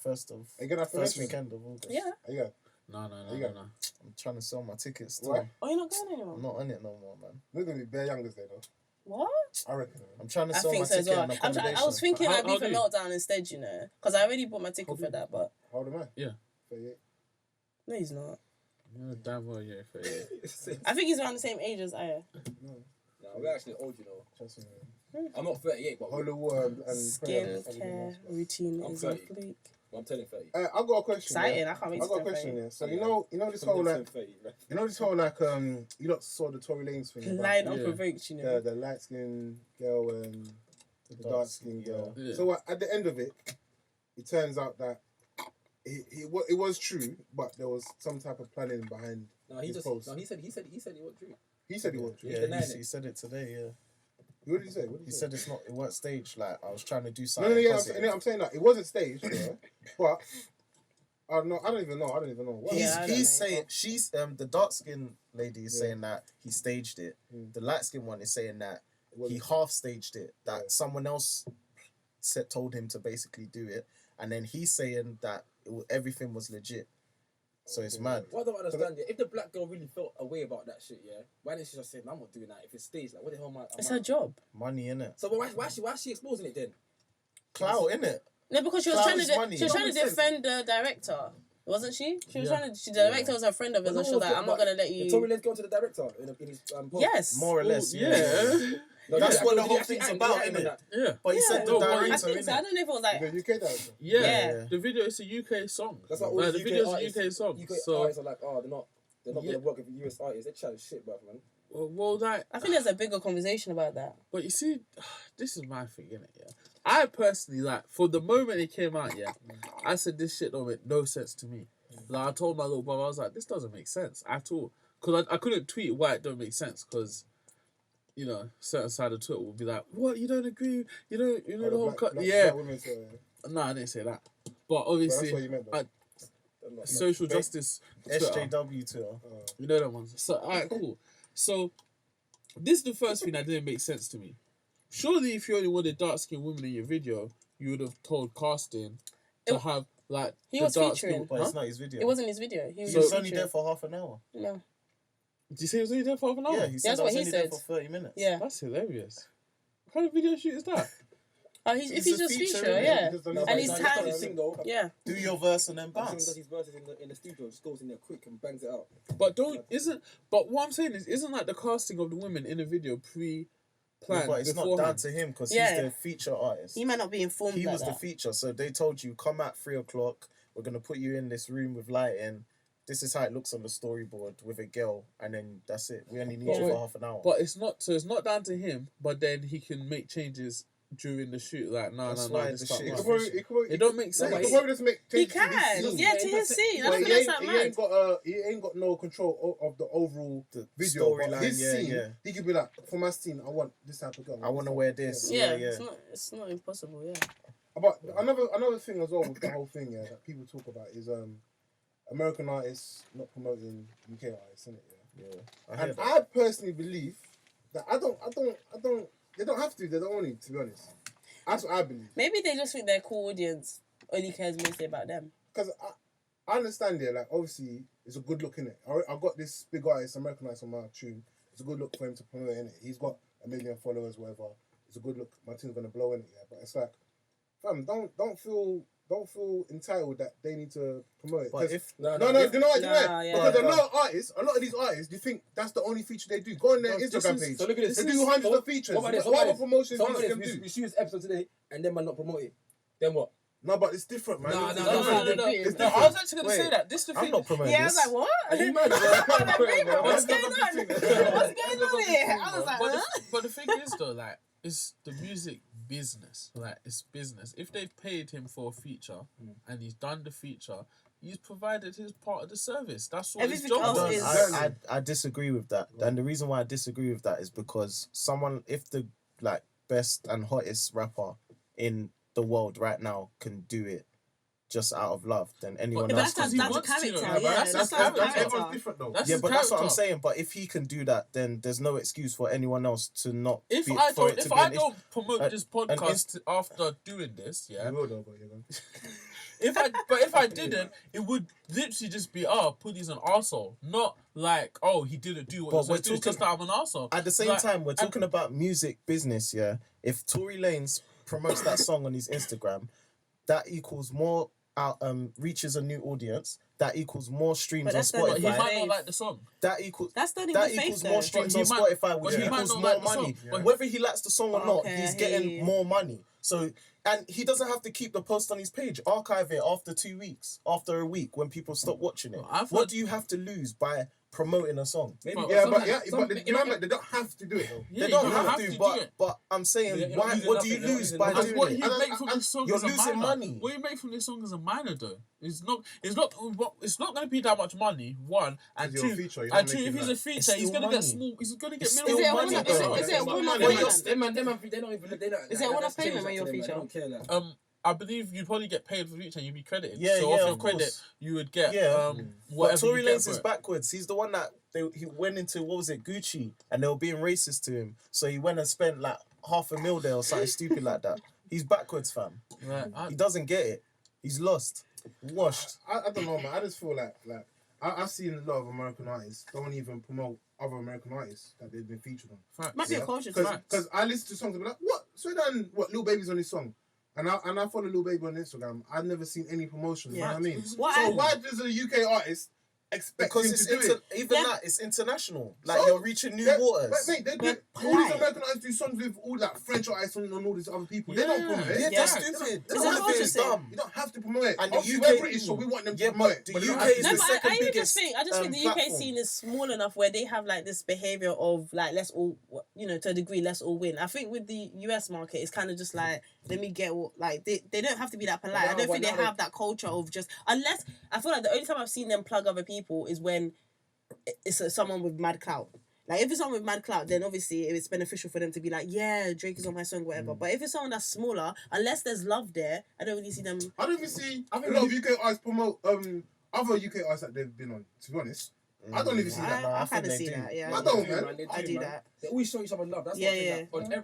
First Are you going to first weekend of August. Yeah. Yeah. No. I'm trying to sell my tickets still. Why? Oh, you're not going anymore. I'm not on it no more, man. There's going to be bare youngers there though. What? I reckon. I'm trying to I sell my think so as ticket well. and I accommodation. was thinking How- I'd be how for do you- lockdown instead, you know, because I already bought my ticket for that. But How old am I? Yeah. 38. no, he's not. You're damn well, yeah. For you. I think he's around the same age as Aya. No. Nah, we're actually old, you know. Trust me, man. I'm not 38, but Holy water and Skincare routine I'm is on 30. fleek. I'm telling 30. I've got a question. Exciting! Yeah? I can't wait I've to got a turn question. 30. Yeah. So you know this whole like you lot saw the Tory Lanez thing. about Line Yeah. unprovoked, you know. the light skinned girl and the dark skinned girl. Yeah. So at the end of it, it turns out that it was true, but there was some type of planning behind. No, he his just. post. No, he said he wasn't true. He said it was true. Yeah, denying he said it today, yeah. What did he say? What did He said it weren't staged, like, I was trying to do No, something yeah, positive. I'm saying that it wasn't staged, yeah, but I don't even know. What? Yeah, I don't He's know. saying she's the dark skinned lady is Yeah. saying that he staged it. Mm. The light skinned one is saying that It wasn't- he half staged it. That Yeah. someone else told him to basically do it, and then he's saying that everything was legit. So it's Okay. mad. What I don't understand, yeah, if the black girl really felt a way about that shit, yeah, why didn't she just say, "No, I'm not doing that"? If it's staged, like, what the hell am I? It's her job. Money in it. So why is she exposing it then? Clout in it. No, because she was Clout trying is to money. she was trying to Common sense. defend the director, wasn't she? She was Yeah. trying to. The director was a friend of hers, But and she no, was like, "I'm not gonna let Did Tory you." Lanez go to the director in his post? Yes. More or less. Yeah. No, That's did what he the actually whole act- thing's did he about, act on innit? that? Yeah. But he Yeah. said the No, but I director think in so. I it. don't know if it was like. The UK director. Yeah. Yeah. The video is a UK song. That's why all Like, the the video's a artists, UK song. UK So, artists are like, oh, they're not Yeah. gonna work with US artists. They're chatting shit, bruv, man. well, like, I think there's a bigger conversation about that. but you see, this is my thing, innit? Yeah. I personally, like, for the moment it came out, yeah, I said this shit don't make no sense to me. Like, I told my little brother, I was like, this doesn't make sense at all. Because I couldn't tweet why it don't make sense, because, you know, certain side of Twitter would be like, what, you don't agree? You know the whole... yeah. Black women, so, yeah. No, I didn't say that. But But that's what obviously, you meant, though. social justice Twitter. SJW Twitter. You know that one. So, alright, cool. So, this is the first thing that didn't make sense to me. surely if you only wanted dark-skinned women in your video, you would have told casting to have like he the was dark-skinned. featuring. But it's not his video. It wasn't his video. He was, He was just only there featuring. for half an hour. No. Did you say he was only there for half an hour? Yeah, he said That's I what was he only there said. for 30 minutes. Yeah. That's hilarious. What kind of video shoot is that? If He's he's a just feature, feature, innit? yeah. And he's He time- does sing though. Yeah. Do your verse and then He bounce. does his verses in the studio, just goes in there quick and bangs it out. But what I'm saying is, isn't like the casting of the women in the video pre-planned But it's not beforehand? down to him because Yeah. he's the feature artist. He might not be informed He like was the that. feature, so they told you come at 3 o'clock. We're gonna put you in this room with lighting. This is how it looks on the storyboard with a girl, and then that's it. We only need But you wait, for half an hour. But it's not down to him. But then he can make changes during the shoot. Like That's no, why this the can't shit work. is- It don't make No, sense. he could probably just make He changes to this can. scene. Yeah, to his scene. I But don't he think that's that ain't mad. he ain't got no control of the overall The video. But storyline, his yeah, scene, yeah. he could be like, for my scene, I want this type of girl. I want to wear this. Yeah, Yeah. It's not impossible, yeah. But another thing as well with the whole thing, yeah, that people talk about is American artists not promoting UK artists, innit? Yeah. Yeah, I hear And that. I personally believe that I don't. They don't have to. They don't want to be honest. That's what I believe. Maybe they just think their core audience only cares mostly about them. Because I understand it. Like obviously, it's a good look in it. I got this big artist, American artist on my tune. It's a good look for him to promote in it. He's got 1 million followers, whatever. It's a good look. My tune's gonna blow in it, yeah. But it's like, fam, don't feel entitled that they need to promote it. But 'Cause- if no, you know what? Nah, yeah. Because a lot of these artists, you think that's the only feature they do. Go on their Bro, Instagram this is- page. So look at this. They do hundreds of features. What about this? What other promotions So do what you about can this? do? We shoot this episode today and then man not promote it. Then what? No, but it's different, man. No, It's no, different. no, no, no. It's No, I different. was actually going to say Wait, that. This is the I'm thing. not promoting Yeah, I was this. like, what? Are you mad? What's going on? What's What's going on here? I was like, huh? But the thing is though, like, it's the music business. Like, it's business. If they've paid him for a feature and he's done the feature, he's provided his part of the service. That's what Everything his job else is. is- I disagree with that. And the reason why I disagree with that is because if the like best and hottest rapper in the world right now can do it just out of love, then anyone But else that's can. because he a wants to, character, though. yeah. That's That's his a character. character. Everyone's different though. That's Yeah, his but that's what I'm character. saying. But if he can do that, then there's no excuse for anyone else to not. If be, I for don't, it to if be I an issue. don't promote Uh, this and podcast after doing this, yeah. You will though, but you're going. If I didn't, it would literally just be Puddi's an arsehole. Not like he didn't do what But he was we're supposed to do, it's just talking- that I'm an arsehole. At the same Like, time, we're talking about music business, yeah. If Tory Lanez promotes that song on his Instagram, that equals more reaches a new audience. That equals more streams But on that's not But he Spotify. might not like the song. That equals That's not that even fake equals though. more streams But on he might- Spotify, but which he might equals not more like the money. song, but- Whether he likes the song or not, Okay, he's I hear getting you. more money. So, and he doesn't have to keep the post on his page. Archive it after 2 weeks, after a week, when people stop watching it. Well, I've What heard- do you have to lose by promoting a song? Maybe, But- Yeah, sometimes- but they don't have to do it though. Yeah, They don't you have do to, it. but I'm saying, You're not why? losing What do you nothing, you're not lose losing by nothing. Because doing what it? he And make from this song you're is a losing minor. money. What you make from this song is a minor though. It's not going to be that much money. One and Because you're a two. feature, you're not And two, making if he's that. a feature, It's he's still gonna money. get small. He's gonna get It's minimal still money. money, Is though. it a one-off Well, payment? you're- Them man, they don't even. They don't, Is it a one-off that's changed payment when that you're to them, feature? I don't care. Like. I believe you'd probably get paid for feature and you'd be credited. Yeah, so yeah, off your of credit, course. you would get Yeah. But whatever Tory you get Lanez for is it. backwards. He's the one that he went into, what was it, Gucci, and they were being racist to him. So he went and spent like $500,000 there or something stupid like that. He's backwards, fam. Right, I- He doesn't get it. He's lost, washed. I don't know, man. I just feel like I've seen a lot of American artists don't even promote other American artists that they've been featured on. Facts. Might be a culture thing. Because I listen to songs and be like, what? SUDAN, what? Lil Baby's on this song. And I follow Lil Baby on Instagram. I've never seen any promotion. You know what I mean? What So I- why does a UK artist expect Because him it's to do it? even Yeah. that, it's international. Like So, you're reaching new But waters. mate, they do, But all these polite. American artists do songs with all that French artists and all these other people. They don't Yeah. promote it. Yeah, Yeah. that's stupid. It's All a of it culture is thing. dumb. You don't have to promote it. And the Obviously, UK we're British, so we want them to Yeah, promote but it. the But they don't UK have is to. No, the but second I even biggest, I just think the UK platform. scene is small enough where they have like this behavior of like let's all, to a degree, let's all win. I think with the US market, it's kind of just like let me get like they don't have to be that polite. I don't think they have that culture of just unless I feel like the only time I've seen them plug other people is when it's someone with mad clout. Like if it's someone with mad clout, then obviously it's beneficial for them to be like, yeah, Drake is on my song, whatever. But if it's someone that's smaller, unless there's love there, I don't really see them. I don't even see I a think lot of UK artists promote other UK artists that they've been on. To be honest, I don't even see that. No, I I think kind of they see do. that. Yeah, I don't, man. They I do man. that. They always show each other love. That's Yeah, what I yeah. think. Like,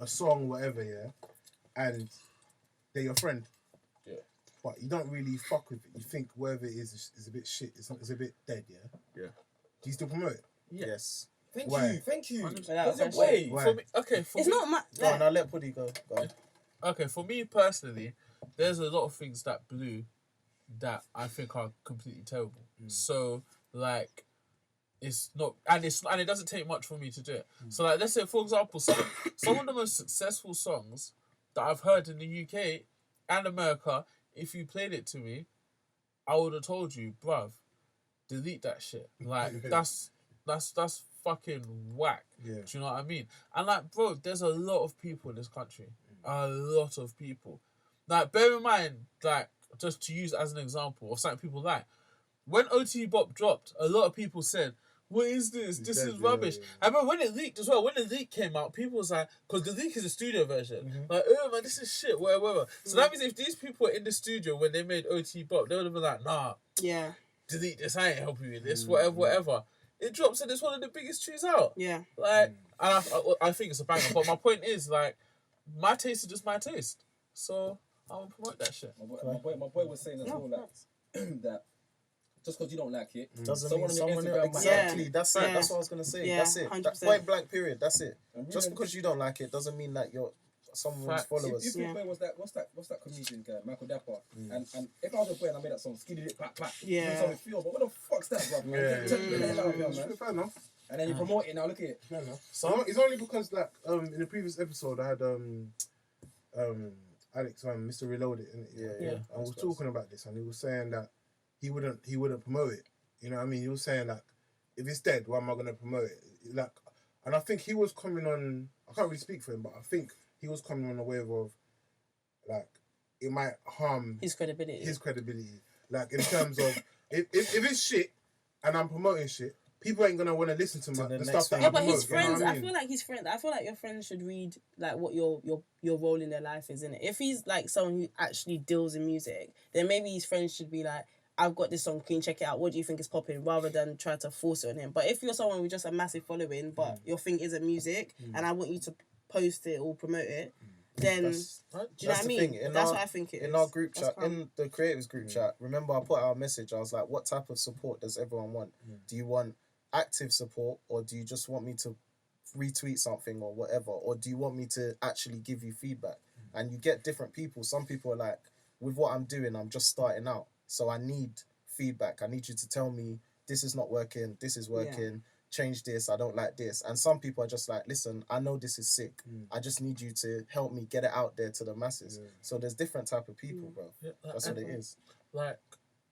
a song, whatever, yeah, and they're your friend. Yeah. But you don't really fuck with it. You think whatever it is a bit shit. It's a bit dead, yeah. Yeah. Do you still promote it? Yes. Thank Why? you. That's Wait, Why? for me, okay, for It's me, not Go on, I'll let Puddi go. okay, for me personally, there's a lot of things that blew that I think are completely terrible. So like, it's not, and it doesn't take much for me to do it. So like, let's say for example, some of the most successful songs that I've heard in the UK and America, if you played it to me, I would have told you, bruv, delete that shit. Like that's fucking whack. Yeah. Do you know what I mean? And like, bro, there's a lot of people in this country. A lot of people. Like, bear in mind, like, just to use as an example of something people like, when OT Bop dropped, a lot of people said, what is this? This is rubbish. Yeah. I remember when it leaked as well. When the leak came out, people was like, because the leak is a studio version. Like, oh man, this is shit, whatever. So that means if these people were in the studio when they made OT Bop, they would have been like, nah, Yeah. delete this, I ain't helping you with this, whatever. It drops and it's one of the biggest tunes out. Yeah. Like, and I think it's a banger. But my point is, like, my taste is just my taste. So I will promote that shit. My boy was saying as well that just because you don't like it Doesn't someone mean on your someone Instagram else. might like Exactly. it. That's it. Yeah. That's what I was gonna say. Yeah, That's it. 100%. Point blank. Period. That's it. And Just really, because you don't like it doesn't mean that you're someone's Facts. followers. if your boy was that, what's that comedian guy, Michael Dapper, and if I was a boy and I made that song, skiddy it, pat, Yeah. that's how it feel. But what the fuck's that, bro? Check the hell out, man. Fair enough. And then you promote it. Now look at it. Fair enough. So it's only because like in the previous episode I had Alex Mr. Reloaded in it. Yeah. And we was talking about this and he was saying that he wouldn't promote it. You know what I mean? He was saying like, if it's dead, why am I gonna promote it? Like, and I think he was coming on. I can't really speak for him, but I think he was coming on the wave of like it might harm His credibility. Like in terms of if it's shit and I'm promoting shit, people ain't gonna want to listen to the the stuff next that thing. Yeah, I but promote. his you know friends, what I mean? feel like your friends should read like what your role in their life is, innit? If he's like someone who actually deals in music, then maybe his friends should be like, I've got this song, can you check it out? What do you think is popping? Rather than try to force it on him. But if you're someone with just a massive following, but your thing isn't music, and I want you to post it or promote it, then do you know what I mean? That's what I think it is. In our group That's chat, calm. in the creatives group chat, remember I put out a message. I was like, what type of support does everyone want? Do you want active support, or do you just want me to retweet something or whatever, or do you want me to actually give you feedback? And you get different people. Some people are like, with what I'm doing, I'm just starting out, so I need feedback. I need you to tell me this is not working, this is working, change this, I don't like this. And some people are just like, listen, I know this is sick, I just need you to help me get it out there to the masses. So there's different type of people, bro. Yeah, That's what it is. Like,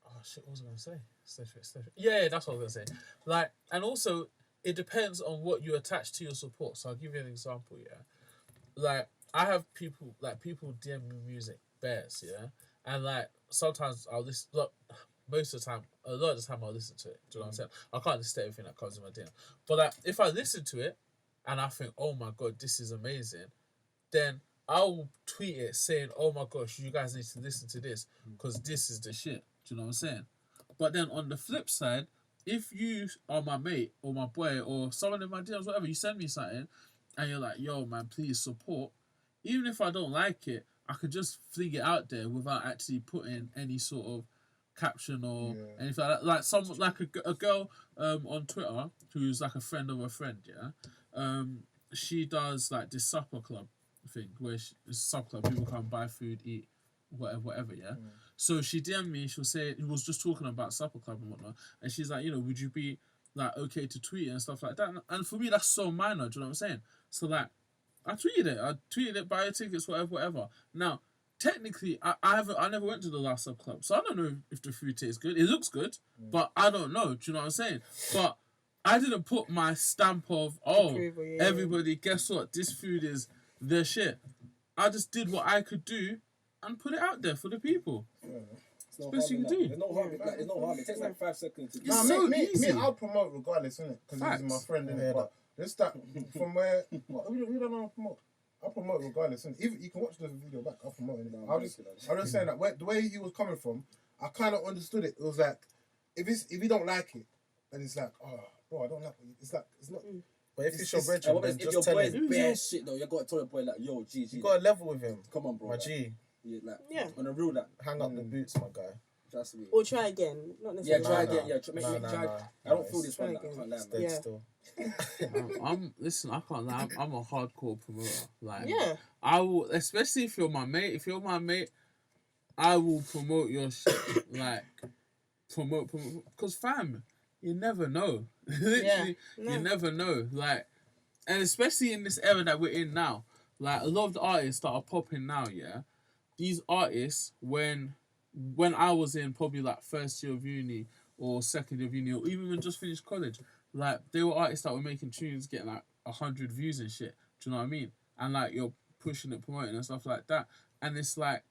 oh shit, what was I gonna say? Yeah, that's what I was gonna say. Like, and also it depends on what you attach to your support. So I'll give you an example. Yeah, like I have people DM me music bears. Yeah, and like sometimes I'll listen. Look, most of the time, a lot of the time I'll listen to it. Do you know what I'm saying? I can't listen to everything that comes in my DM. But like, if I listen to it and I think, oh my god, this is amazing, then I'll tweet it saying, oh my gosh, you guys need to listen to this because this is the shit. Do you know what I'm saying? But then on the flip side, if you are my mate or my boy or someone in my DMs, whatever, you send me something and you're like, yo man, please support. Even if I don't like it, I could just fling it out there without actually putting any sort of caption or anything like that. Like someone, like a girl on Twitter who's like a friend of a friend, yeah. She does like this supper club thing where it's a supper club, people come buy food, eat, whatever, yeah. So she DM'd me, she was saying, he was just talking about supper club and whatnot, and she's like, you know, would you be like okay to tweet it and stuff like that? And for me, that's so minor. Do you know what I'm saying? So like, I tweeted it, buy your tickets, whatever. Now, technically, I never went to the last sub club, so I don't know if the food tastes good. It looks good, but I don't know. Do you know what I'm saying? But I didn't put my stamp of everybody. Guess what? This food is the shit. I just did what I could do and put it out there for the people. It's the best you can do. There's no harm. There's no harm. It takes like 5 seconds to do. Nah, me, I'll promote regardless, innit? Because he's my friend, innit? But let's start from where we don't know how to promote. I'll promote regardless, innit? Even you can watch the video back. I'll promote it. I'm just saying that the way he was coming from, I kind of understood it. It was like if you don't like it, and it's like, oh, bro, I don't like it. It's like it's not. But if it's your brethren, then if just your tell boy is him. bare shit though, you got to tell your boy like, yo, G. You got a level with him. Come on, bro. My like, G. Yeah, like, Yeah. on a real like, Hang up the boots, my guy. trust me. Or try again. Not Yeah, necessarily. try Nah, again. nah. Yeah, make Nah, try. nah. I don't feel this Try one. Like, I again. can't lie, Dead man. Yeah. still. Listen, I can't lie. I'm a hardcore promoter. Like, Yeah. I will, especially if you're my mate. If you're my mate, I will promote your shit. Like, promote. Because, fam, you never know. Literally, No. you never know. Like, and especially in this era that we're in now, like, a lot of the artists that are popping now, yeah, these artists, when I was in probably, like, first year of uni or second year of uni, or even when just finished college, like, they were artists that were making tunes, getting, like, 100 views and shit. Do you know what I mean? And, like, you're pushing it, promoting and stuff like that. And it's like,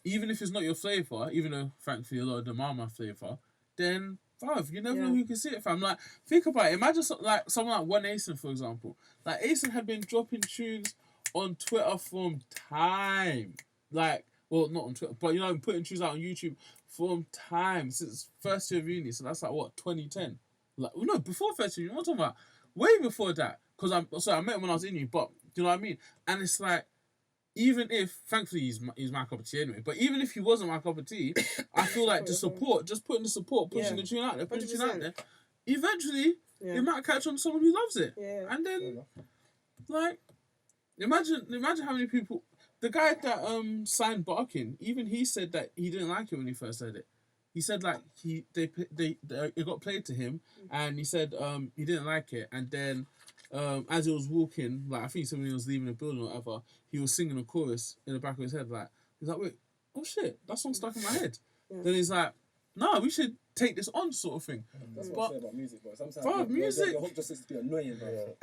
even if it's not your flavour, even though, frankly, a lot of them are my flavour, then, bruv, you never know who can see it, fam. Like, think about it. Imagine, someone like One Asen, for example. Like, Asen had been dropping tunes on Twitter from time. Like, well, not on Twitter, but, you know, putting tunes out on YouTube from time, since first year of uni. So that's like, what, 2010? Like, no, before first year of uni. What am I talking about? Way before that. Because I met him when I was in uni, but, do you know what I mean? And it's like, even if, thankfully, he's my cup of tea anyway, but even if he wasn't my cup of tea, I feel like the support, just putting the support, pushing the tune out there, pushing the tune out there, eventually, it might catch on to someone who loves it. Yeah. And then, like, imagine how many people, the guy that signed Barkin, even he said that he didn't like it when he first heard it. He said, like, it got played to him, and he said he didn't like it, and then as he was walking, like, I think somebody was leaving the building or whatever, he was singing a chorus in the back of his head, like, he's like, wait, oh shit, that song's stuck in my head. Then he's like, nah, we should take this on, sort of thing. That's what I say about music, bro. Sometimes Bro, music. your hook just needs to be annoying, bro.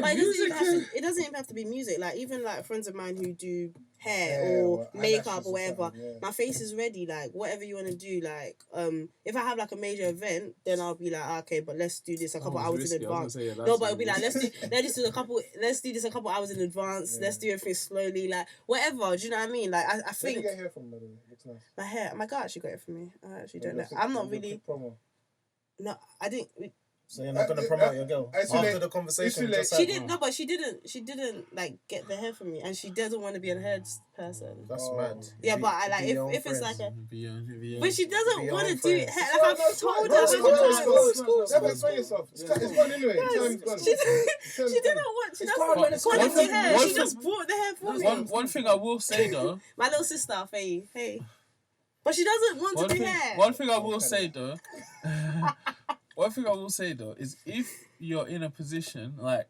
But it doesn't even have to be music. Like, even like friends of mine who do hair or makeup or whatever, my face is ready. Like, whatever you want to do. Like, if I have like a major event, then I'll be like, okay, but let's do this a couple hours in advance. No, but it'll be like, let's do this a couple hours in advance. Let's do everything slowly. Like, whatever. Do you know what I mean? Like, I think. Where did you get hair from, by the way? Looks nice. My hair. My God actually got it for me. I actually don't know. I'm not really. No, I didn't. So you're not gonna promote your girl after the conversation? She didn't. No, but she didn't like get the hair from me, and she doesn't want to be a hair person. That's mad. Yeah, but I like if it's like a. But she doesn't Be want to your do it. friends. Like I've told her. Never explain yourself. It's gone anyway. Time's gone. She didn't want. She doesn't want quality hair. She just bought the hair for me. One thing I will say though. My little sister, Faye. Hey. But she doesn't want to do hair. One thing I will say though. One thing I will say though is if you're in a position like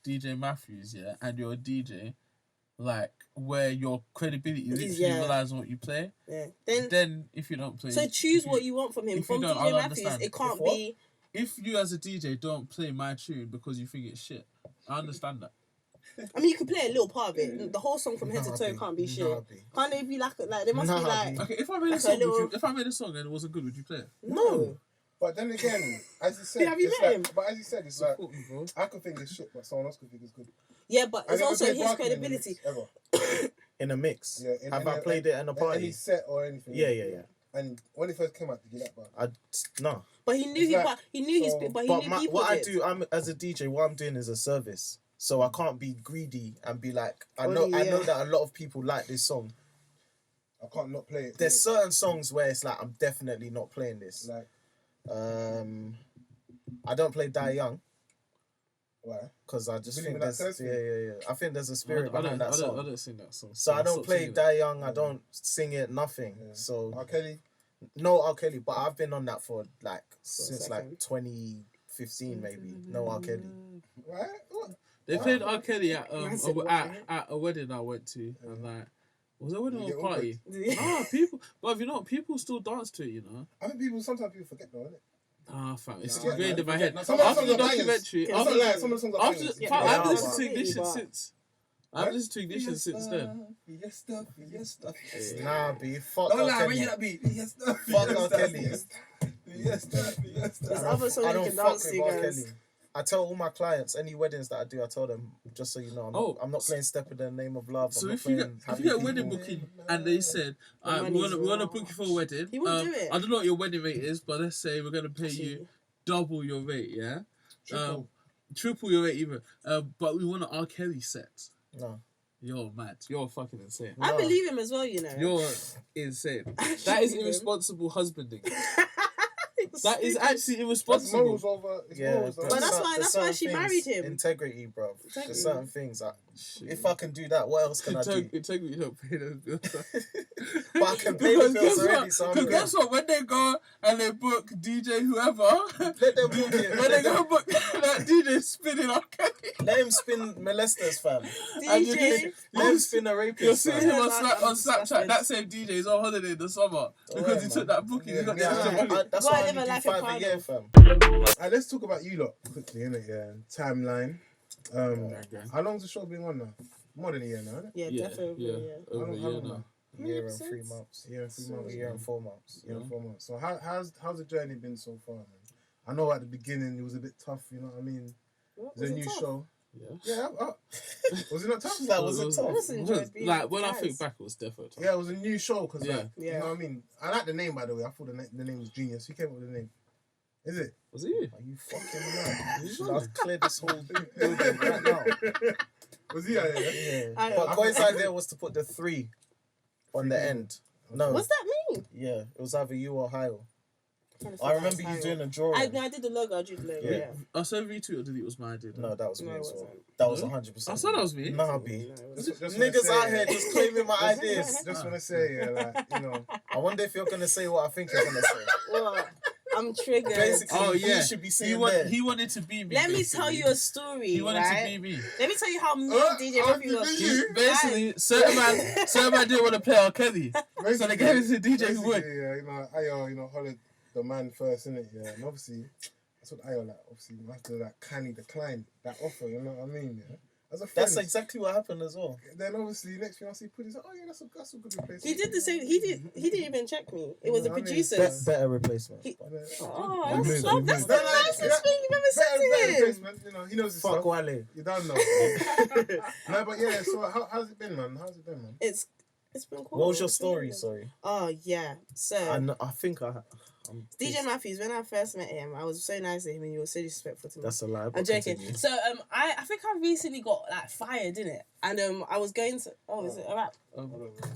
DJ Matthews, yeah, and you're a DJ, like where your credibility literally relies on what you play, then if you don't play, so choose what you want from him. From DJ Matthews, it can't be. If you as a DJ don't play my tune because you think it's shit, I understand that. I mean, you can play a little part of it. The whole song from head to toe can't be shit. Can't they be like there must be like. Okay, if I made a song, if I made a song and it wasn't good, would you play it? No. But then again, as you said, have you met him? But as you said, it's like I could think it's shit, but someone else could think it's good. Yeah, but it's also his credibility. In a mix. Yeah, have I played it in a party? Any set or anything? Yeah. And when it first came out, did you like that? No. But he knew what I do, I'm as a DJ. What I'm doing is a service, so I can't be greedy and be like, I know that a lot of people like this song. I can't not play it. There's certain songs where it's like I'm definitely not playing this. Like, I don't play Die Young. Why? Because I just think there's I think there's a spirit behind that song. I don't sing that song. So I don't play Die Young. I don't sing it. Nothing. Yeah. So R. Kelly. No R. Kelly, but I've been on that for like since like 2015 maybe. No R. Kelly. What? They played R. Kelly at a wedding I went to, and like. Was it a wedding or a party? People. But you know, people still dance to it. You know. I think sometimes people forget though, innit? Ah, fam, it's ingrained in my head. Some of After the documentary, I've been listening to Ignition since. I've listened to Ignition since then. Fiesta. Nah, B. Fuck Don't R. lie, Kelly. when you that beat. Fiesta. Fuck R. Kelly. There's other songs you can dance to, guys. I tell all my clients, any weddings that I do, I tell them, just so you know, I'm not playing Step in the Name of Love. So if you get a wedding booking and they said, we want to book you for a wedding, he won't do it. I don't know what your wedding rate is, but let's say we're going to pay you double your rate, yeah? triple your rate even. But we want an R. Kelly set. No. You're mad. You're fucking insane. I No. believe him as well, you know. You're insane. I That is believe him. irresponsible husbanding. It's That is stupid. actually That's irresponsible. morals over. It's Yeah, morals but over. that's why- there's that's why certain she things, married him. Integrity, bro. Exactly. There's certain things that Shit. if I can do that, what else can I do? Integrity don't pay those bills. But I can pay the bills already, so I'm Because good. guess what? When they go and they book DJ whoever, Let them book it. when they go book that DJ spinning R. Kelly, Let him spin molesters, fam. And you DJ. Let him spin a you're rapist, seeing fam. him on, Yeah, on Snapchat. disgusting. That same DJ is on holiday in the summer because yeah, he took man. that booking. He got the Yeah, extra yeah. money. that's Go why and I live a only do life you're 5 a proud year, of. fam. Alright, let's talk about you lot quickly, innit? Yeah, timeline. Okay. How long's the show been on now? More than a year now, isn't it? Yeah, Yeah, definitely. yeah. Yeah. Over How a long- year how long now. A year and 3 episodes? months. A year and 3 months. A year and 4 months. Yeah, 4 months. So how's the journey been so far, man? I know at the beginning it was a bit tough, you know what I mean? What, It's was a it new tough? show. Yeah. Yeah, was it not tough? That was it tough. I just enjoyed being Like with when I guys. think back, it was definitely tough. Yeah, it was a new show because Yeah. like, Yeah. you know what I mean? I like the name, by the way. I thought the name was genius. Who came up with the name? Is it? Was it you? Are you fucking mad? You should have cleared this whole building right now. Was he? Yeah. Yeah. I- But Koi's idea was to put the 3 on the end. No. What's that mean? Yeah, it was either you or Hayo. Kind of I remember you doing a drawing. I did the logo. I did the logo. Yeah. Yeah. I said retweet or delete was my idea. No, that was me No, it as well. wasn't. That was No? 100%. I said that was me. Nah, B. No, it wasn't. Just wanna Niggas say, out here just claiming my ideas. Just want to say, yeah, like, you know. I wonder if you're gonna say what I think you're gonna say. What? I'm triggered. Basically, Oh, yeah. you should be He, saying he wanted to be me. Let me basically. tell you a story. He wanted right? to be me. Let me tell you how me and DJ I'll Ruffy be was. you. Basically, certain man didn't want to play R. Kelly. So they gave it to DJ who would. Yeah, you know, Ayo, you know, hollered the man first, innit? Yeah, and obviously, that's what Ayo like. Obviously, you have to like kindly decline that offer. You know what I mean? Yeah. As a friend, That's exactly what happened as well. Then obviously, next thing I see Puddi, like, oh yeah, that's a good replacement. He did the same. He didn't even check me. It was the I mean, producers. Better replacement. Oh, You that's, moved, that's you the moved. nicest thing you've ever said Better to him. replacement, you know, he knows his Fuck stuff. Wale. You don't know. No, but yeah. So how's it been, man? How's it been, man? It's been cool. What was your It's been story? good. Sorry. Oh yeah. So I think I'm DJ Matthews, when I first met him, I was so nice to him and he was so disrespectful to me. That's a lie. I'm but joking. continue. So I think I recently got like fired, didn't it? And I was going to. Oh, is it alright?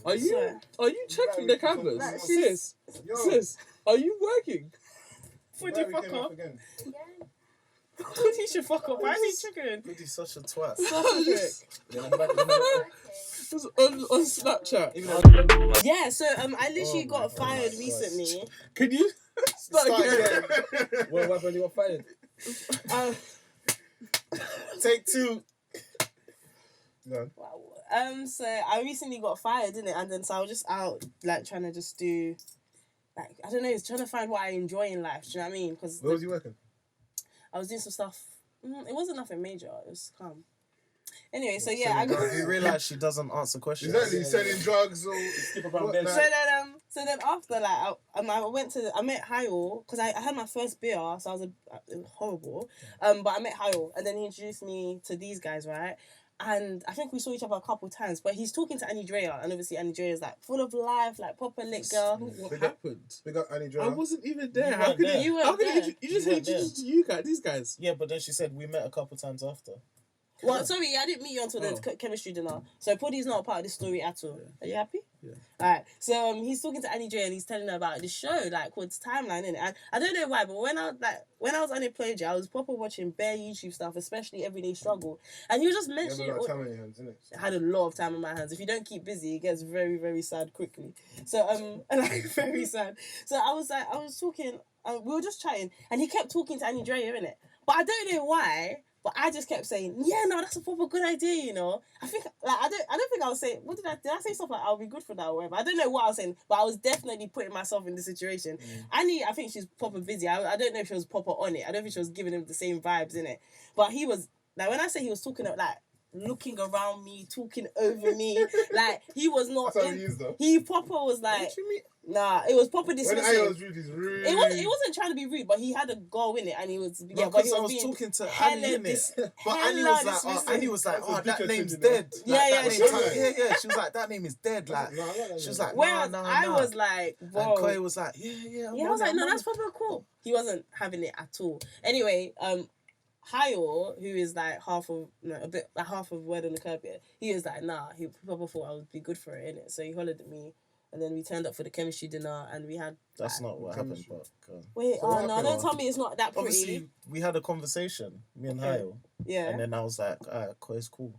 Are you checking the cameras? Like, Sis, Yo, sis, are you working? Would you Barry fuck came off up? again. Yeah. Would you should fuck up? Why is he chicken? Puddi's such a twat. Stop it. Okay. Just on Snapchat. Yeah, so I literally Oh my got fired God. recently. Can you start Start again? again. What happened when you got fired? Uh, Take 2. No. so I recently got fired, didn't it? And then so I was just out like trying to just do, like I don't know, trying to find what I enjoy in life. Do you know what I mean? Because Where was you working? I was doing some stuff. It wasn't nothing major. It was calm. Anyway, so yeah, I got. You realise she doesn't answer questions. Exactly, selling drugs or Skip around What there. now? So then after like I met Hayo because I had my first beer, so I was it was horrible. But I met Hayo and then he introduced me to these guys, right? And I think we saw each other a couple of times, but he's talking to Annie Drea, and obviously Annie Drea is like full of life, like proper lit girl. What Big up. happened? Big up Annie I Drea. wasn't even there. You How weren't could there. You How weren't could there. you just You weren't introduce to you guys, these guys? Yeah, but then she said we met a couple times after. Well, sorry, I didn't meet you until the Oh. chemistry dinner. So Puddi's not a part of this story at all. Yeah. Are you happy? Yeah. Alright. So he's talking to Annie Drea and he's telling her about this show, like called Timeline, innit? And I don't know why, but when I was unemployed, I was proper watching bare YouTube stuff, especially Everyday Struggle. And he was just You have mentioning a lot of time on your hands, innit? I had a lot of time on my hands. If you don't keep busy, it gets very, very sad quickly. So like very sad. So I was talking, we were just chatting, and he kept talking to Annie Drea, innit? But I don't know why. But I just kept saying, yeah, no, that's a proper good idea, you know. I think, like, I don't think I was saying, did I say stuff like, I'll be good for that or whatever? I don't know what I was saying, but I was definitely putting myself in the situation. Annie, I think she's proper busy. I don't know if she was proper on it. I don't think she was giving him the same vibes, innit? But he was, like, when I say he was talking, like, looking around me, talking over me, like, he was not, That's how he is, though. he proper was like, What you mean? nah, it was proper When dismissive. Ayo's rude, he's rude. It wasn't trying to be rude, but he had a goal in it, and he was No, yeah. But he because I was was being talking to hella Annie, dis- innit? But hella Annie was like, dismissive. Annie was like, That's a oh, that dickhead name's thing, you know. dead. Yeah, Like, yeah, that she name's was. yeah. She was like, that name is dead. Like, No, I like that she was name. like, Whereas no. I was like, And bro. Koi was like, yeah. Yeah, I was like, no, that's proper cool. He wasn't having it at all. Anyway, Hayo, who is like half of Word on the Curb, yeah, he was like, nah, he probably thought I would be good for it, innit? So he hollered at me, and then we turned up for the chemistry dinner, and we had. That's not what happened, but. Wait, So what no, happened? don't tell me it's not that pretty. Obviously, we had a conversation, me and Okay. Hayo, Yeah. and then I was like, alright, cool, it's cool.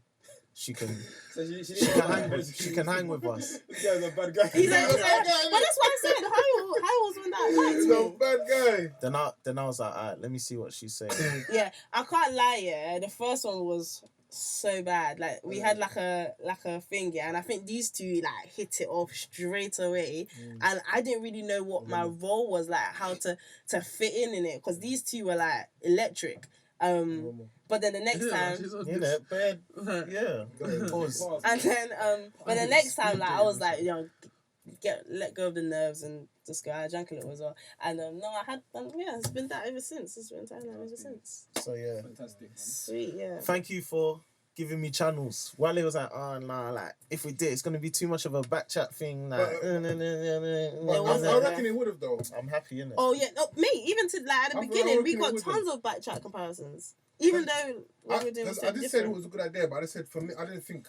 She can, So she she can hang with us. This guy's a bad guy. He's like, but that's why I said Hayo was one that liked He's me. a bad guy. Then I was like, alright, let me see what she's saying. Yeah, I can't lie. Yeah, the first one was so bad. Like we had like a thing, yeah, and I think these two like hit it off straight away, and I didn't really know what my role was, like how to fit in it, because these two were like electric. But then the next time, You know, bad. Yeah. Pause. and then but the next time, like I was like, you know, let go of the nerves and just go. I drank a little as well, and no, I had yeah, it's been that ever since. It's been time ever since. So yeah. Fantastic, man. Sweet, yeah. Thank you for giving me channels. Wale was like, oh nah, like if we did, it's gonna be too much of a back chat thing. Like, I reckon it would have though. I'm happy in it. Oh yeah, no, me even to like at the I beginning, we reckon got it would tons of back chat comparisons. Even though what we're doing was so I just said it different. was a good idea, but I just said for me, I didn't think.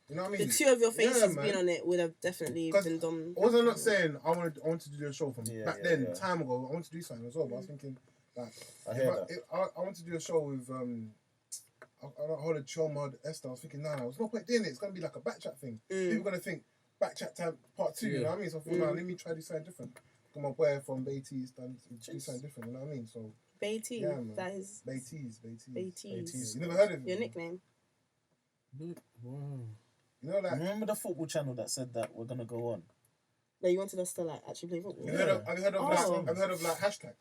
You know what I mean? The two of your faces Yeah, being man. on it would have definitely 'Cause been done. Was I not saying I wanted to do a show from Yeah, back yeah, then, yeah. time ago? I wanted to do something as well, but I was thinking like I hear that. I want to do a show with I heard Chomod Esther. I was thinking, no, there's no point doing it. It's gonna be like a back chat thing. People are gonna think back chat time part 2. You know what I mean? So I thought, no, let me try to do something different. Got my boy from Beatties done do something different. You know what I mean? So Beatty, yeah, man. that is Beatties. Beatties. You never heard of it? Your nickname. Wow. You know that. Remember the football channel that said that we're gonna go on? No, you wanted us to like actually play football. Have you heard of like hashtag?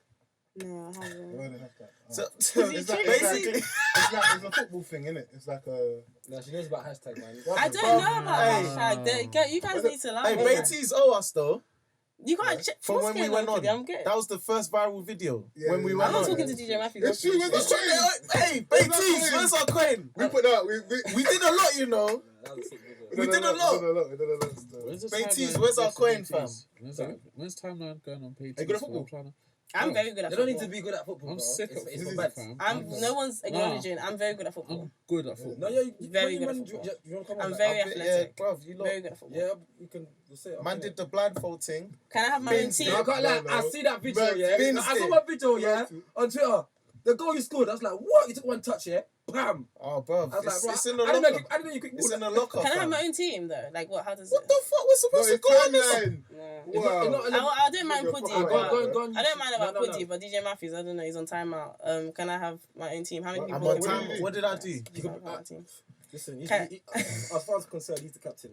No, I haven't. Never heard of hashtag. So It's basically, it's a football thing, innit? It's like a. No, she knows about hashtag, man. I don't know about Hey. hashtag. You guys need to hey, like. Beatties owe us though. You can't check. From what's when we going went on. Puddi? I'm good. That was the first viral video Yeah, when we yeah. went I'm not on. talking to DJ Matthews. It's true. It's true. Hey, Beatties, where's our coin? We put out. We did a lot, you know. That was a sick video. We did a lot. We did a lot. Where's the Beatties, timeline? where's our Yes, coin, Beatties. When's timeline going on page? Are you good at football? I'm very good at They don't football. need to be good at football, I'm bro. sick of It's for football, bets. fam. No one's acknowledging. I'm very good at football. I'm good at football. No, yeah, Very good at man, football. you want to come on? I'm like, very I'll be- athletic. Yeah, bruv, you lot. Very good at football. Yeah, you can say it. Man did the blindfold thing. Can I have my own Vince, team? No, I can't lie. No, I no. see that video, Vince, yeah. Vince I saw did. my video, yeah, Vince. on Twitter. The goal you scored, I was like, what? You took one touch, yeah? Bam! Oh, bruv, I was like, bro, it's in the I didn't know locker. I didn't know you could It's in the locker. Can I have fam. my own team though? Like what? How does What it? the fuck? We're supposed to go on this. timeline. No. Wow. I don't mind You're Puddi, fucking but right. Go on, I don't mind about No. Puddi, but DJ Matthews, I don't know, he's on timeout. Can I have my own team? How many What- people? What What time? did you do? What did I do? You can have my team. Listen, Can- as far as I'm concerned, he's the captain.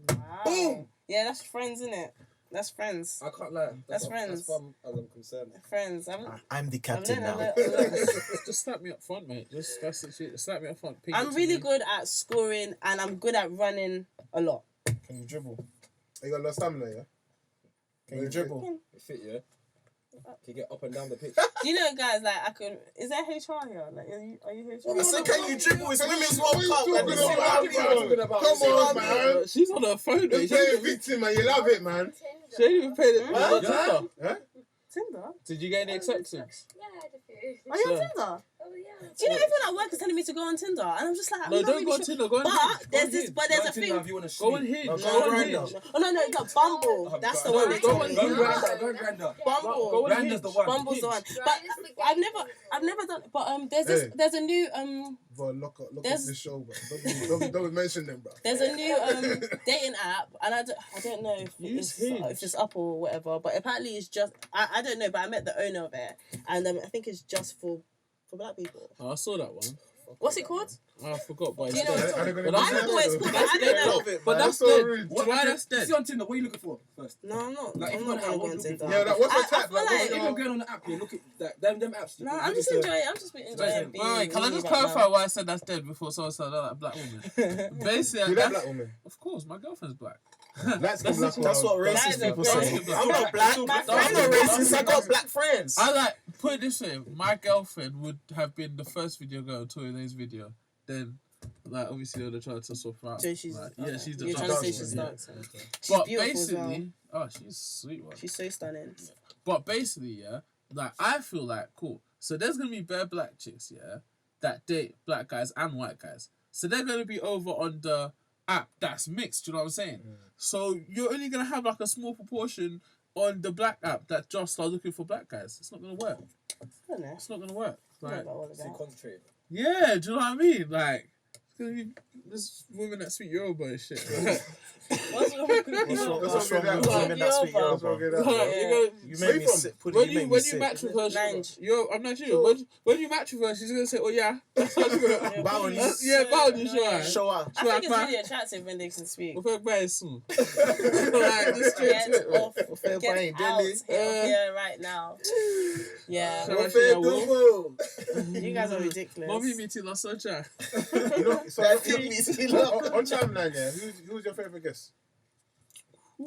Wow. Boom. Yeah, that's friends, isn't it? That's friends. I can't lie. That's friends. As far as I'm concerned. Friends. I'm the I've captain learned now. a lot. Just slap me up front, mate. That's the shit. Slap me up front. Ping it I'm to really me. good at scoring and I'm good at running a lot. Can you dribble? You got a lot of stamina, yeah? Can you dribble? You fit, yeah? Can you get up and down the pitch? Do you know, guys, like, I could... Is there HR here? Like, are you HR? I said, can you dribble? It's Women's What World you Cup. talking and this is about, what I'm bro? doing. about. Come See what on, I'm man. She's on her phone, You're mate. playing victim, man. You love it, man. She ain't even paid it. Huh? On Tinder. Huh? Tinder? Did you get any acceptance? Yeah, I had a few. Are you on Sure. Tinder? Oh, yeah. Do you know everyone at work is telling me to go on Tinder? And I'm just like, I'm No, not don't really go on sure. Tinder. Go on But Hinge. there's this, but there's a If thing. you want to Go on Hinge. No, Go go on on Hinge. Grindr. Oh, no, it's not Bumble. That's the No, one. go you're on telling Hinge. me. Go Grindr. Bumble. Go on Grindr's Hinge. the one. Bumble's the one. Grindr's But the I've never done. But there's this. Hey. There's a new Bro, look up There's- this show, bro. Don't mention them, bro. There's a new dating app, and I don't know Use if it's up or whatever. But apparently it's just I don't know. But I met the owner of it, and I think it's just for black people. Oh, I saw that one. What's it called? Oh, I forgot, but Do you it's know dead. what's I don't But know that's I don't know what it's called, but I That's don't dead, know. though. But that's so dead. rude. Why that's See dead? on Tinder, what are you looking for first? No, I'm not. Like, if I'm you not want gonna to go on have Tinder. a Yeah, like, what's I your type? feel Like, like- If you're going on the app, you look at that. Them apps. No, I'm just enjoying. I'm just enjoying being. Wait, can I me just right clarify now. why I said that's dead before someone said that like black woman? Basically, You that that's, black woman? of course, my girlfriend's black. That's That's what racist people That say. is a I'm not black. My I'm not friend- racist. I got black friends. I like put it this way: my girlfriend would have been the first video girl on Tory Lanez video. Then, like obviously, they're trying to swap her out. So she's like, yeah, she's the You're trying to say dancer, she's yeah. dancing. She's But beautiful as well. basically, oh, she's sweet one. She's so stunning. But basically, yeah, like I feel like cool. So there's gonna be bare black chicks, yeah, that date black guys and white guys. So they're gonna be over on the app that's mixed. You know what I'm saying? So you're only gonna have like a small proportion on the black app that just are looking for black guys. It's not gonna work. It's not gonna work. Like, Concentrate. yeah, do you know what I mean? Like, it's gonna be this women that speak Yoruba and shit. What's wrong with What's wrong with women that speak Yoruba? You made me sick. When you match with her, I'm not sure. When you match with her, she's gonna say, "Oh yeah, that's how you go." Yeah, Bowden, sure. Show up. I think it's really attractive when they can speak. Like, just straight to it. Get out here right now. Yeah. You guys are ridiculous. Mommy meeting La Socha. So on timeline, yeah, who's your favourite guest?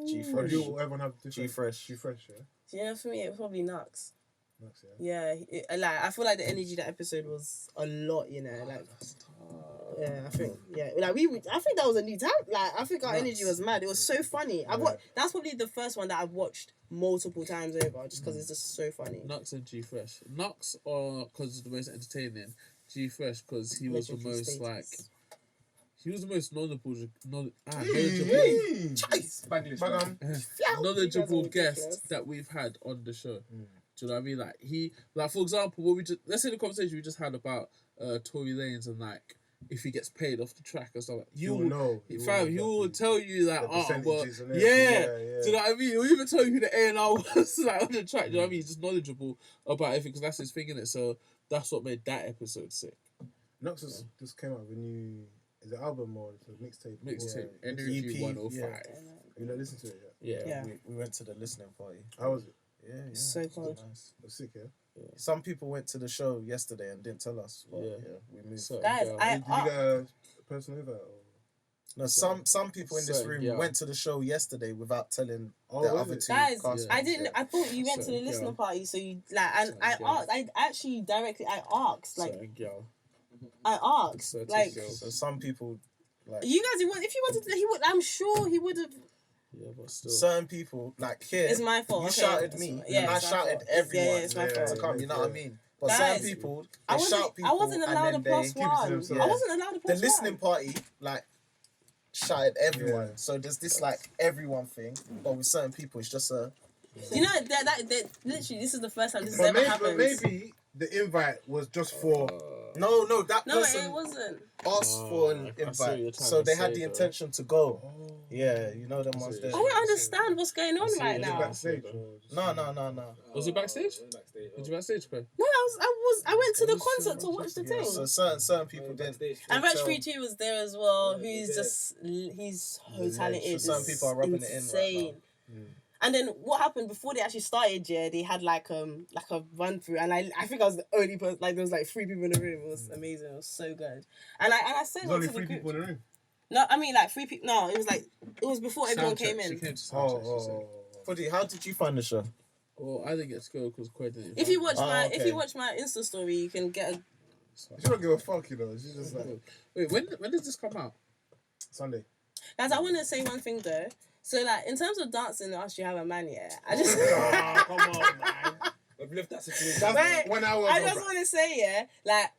G Or Fresh. do everyone have different? G Fresh. G Fresh, yeah. Yeah, for me, it was probably Nux. Nux, yeah. Yeah, like I feel like the energy that episode was a lot, you know, like. Yeah, I think. Yeah, like I think that was a new time. Like I think our energy was mad. It was so funny. That's probably the first one that I've watched multiple times over, just because it's just so funny. Nux and G Fresh. Nux, because it's the most entertaining. G Fresh, because he was the most like. He was the most knowledgeable guest that we've had on the show. Do you know what I mean? Like for example, let's say the conversation we just had about Tory Lanez and like if he gets paid off the track or something, he will tell you that. Do you know what I mean? He'll even tell you who the A&R was like on the track. Do you know what I mean? He's just knowledgeable about everything because that's his thing in it. So that's what made that episode sick. Nux just came out with a new. Is it album or is it mixtape? Mixtape. Energy 105. Yeah. You not listened to it yet? Yeah. We went to the listening party. How was it? Yeah. So cool. Nice. It was sick, yeah? Some people went to the show yesterday and didn't tell us. But we moved. So, Guys, Did you get a person over? No, some people in this room went to the show yesterday without telling the other two. Guys, cast I members. didn't. I thought you went to the listener party, so you like. And I asked. I actually directly. I asked. Like, I asked. Like, so some people. Like, you guys, if he wanted to, he would. I'm sure he would have. Yeah, but still. Certain people, like here, It's my fault. You Okay. shouted me, and I shouted everyone. Yeah, it's my fault. To come, you know what I mean? But Guys, certain people, they shout people, I wasn't allowed a and then plus they one. I keep it to wasn't allowed a the plus listening one. party, like, shouted everyone. Yeah. So there's this like everyone thing, but with certain people, it's just a. You know that literally this is the first time this has But ever happened. maybe the invite was just for. No, that No, person it wasn't. asked for an I see what you're invite, trying so to they had say, the though. intention to go. Yeah, you know them ones there. I don't understand what's going on right now. Backstage. No. Was it backstage? Was you backstage, Craig? No, I went to the concert to watch the thing. So certain people didn't. And Reg tell- 32 was there as well, who's just he's so talented. So some people are rubbing it in right insane. And then what happened before they actually started? Yeah, they had like a run through, and I think I was the only person. Like there was like 3 people in the room. It was amazing. It was so good. And I said There's only to the 3 group. people in the room. No, I mean like 3 people. No, it was before everyone came She in. came to sound check, she said. Puddi, how did you find the show? Well, I didn't get to go because Quay didn't. If you watch okay. if you watch my Insta story, you can get a. She don't give a fuck, you know. She's just like Wait, when does this come out? Sunday. Guys, I want to say one thing though. So like in terms of dancing, after you have a man, yeah, I just. Come on, man. We've left that situation. That's Wait, 1 hour I ago, just bro. want to say, yeah, like,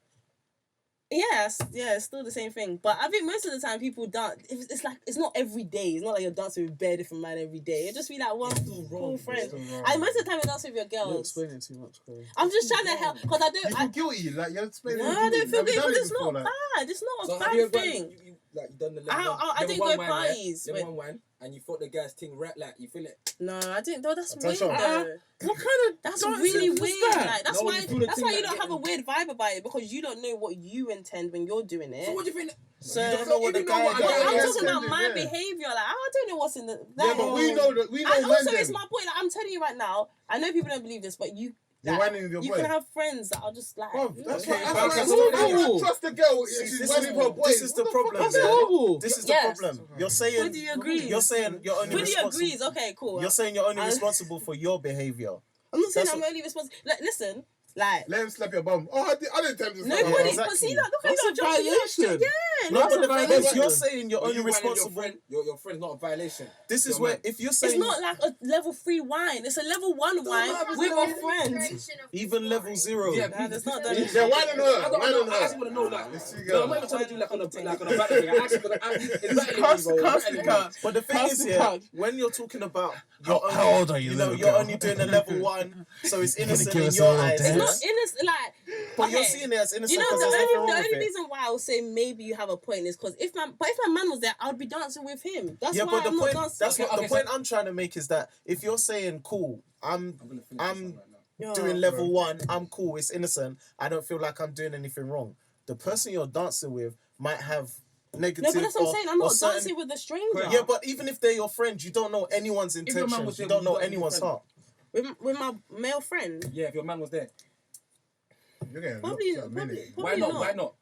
it's still the same thing. But I think most of the time people dance. It's like it's not every day. It's not like you're dancing with bare different man every day. It just be like one cool friend. And most of the time you're dancing with your You're girls. explaining too much, Craig. I'm just trying to help because I You don't. feel guilty, like you're explaining. No, I don't feel good because it's not like, bad. It's not So a have you bad ever thing. you done the I didn't go parties. Level Wait. 1 and you thought the guy's thing right, like you feel it. No, I didn't. No, that's weird. Attention. Though. What kind of That's dancing really was weird. that? Like, that's No, why. you feel the That's thing why you like don't have a getting- weird vibe about it because you don't know what you intend when you're doing it. So what do you think? So You don't know what the guy No, does. I'm Yeah, talking about yeah. my behavior. Like I don't know what's in the. yeah, but we know that we know And men also, then. it's my point. Like, I'm telling you right now. I know people don't believe this, but you. You're Like, whining with your you boy. can have friends that are just like. Bro, that's Okay, what that's that's horrible. what trust the girl. See, She's this whining is- with her boy. this is the What problem, fuck That's is that? horrible. This is Yes. the problem. You're saying. Puddi agrees. You're saying you're only Puddi responsible. agrees. Okay, cool. You're saying you're only I- responsible for your behavior. I'm not saying That's I'm only responsible. Like, listen, Like, Let him slap your bum. Oh, I didn't tell him to slap nobody. your bum. But see, look at That's you, a Josh. violation. Yeah, No, that's but a the thing is, violation. you're saying you're When only you whine at responsible. your friend's not a violation. This is Your where man. if you're It's saying not like a level 3 wine. It's a level 1 wine with a friend. even level 0. Yeah, Nah, that's not done. Yeah, why don't know? Why don't I know? actually want to know that. Let's see, No, girl. I'm not even trying to do like on a battle thing. I actually, Cast the couch. But the thing Pass is, the yeah, couch. when you're talking about How old are you, You know, little you're girl? only doing a level 1, so it's innocent give in us a your little eyes. dance? It's not innocent. Like, But you're okay. seeing it as innocent You know, because the there's nothing wrong only with it. reason why I would say maybe you have a point is because if my man was there, I would be dancing with him. That's Yeah, why but the I'm point not dancing. that's what Okay, the so- point I'm trying to make is that if you're saying cool, I'm gonna finish this one right now. Yeah. doing level 1, I'm cool, it's innocent, I don't feel like I'm doing anything wrong. The person you're dancing with might have negative. No, but that's what I'm saying. I'm or not certain- dancing with a stranger. Yeah, but even if they're your friend, you don't know anyone's your man was intentions. there, You don't would know you dance with anyone's your friend? heart. with my male friend. Yeah, if your man was there. You're getting Probably, locked up, probably, innit? probably Why not? Why not?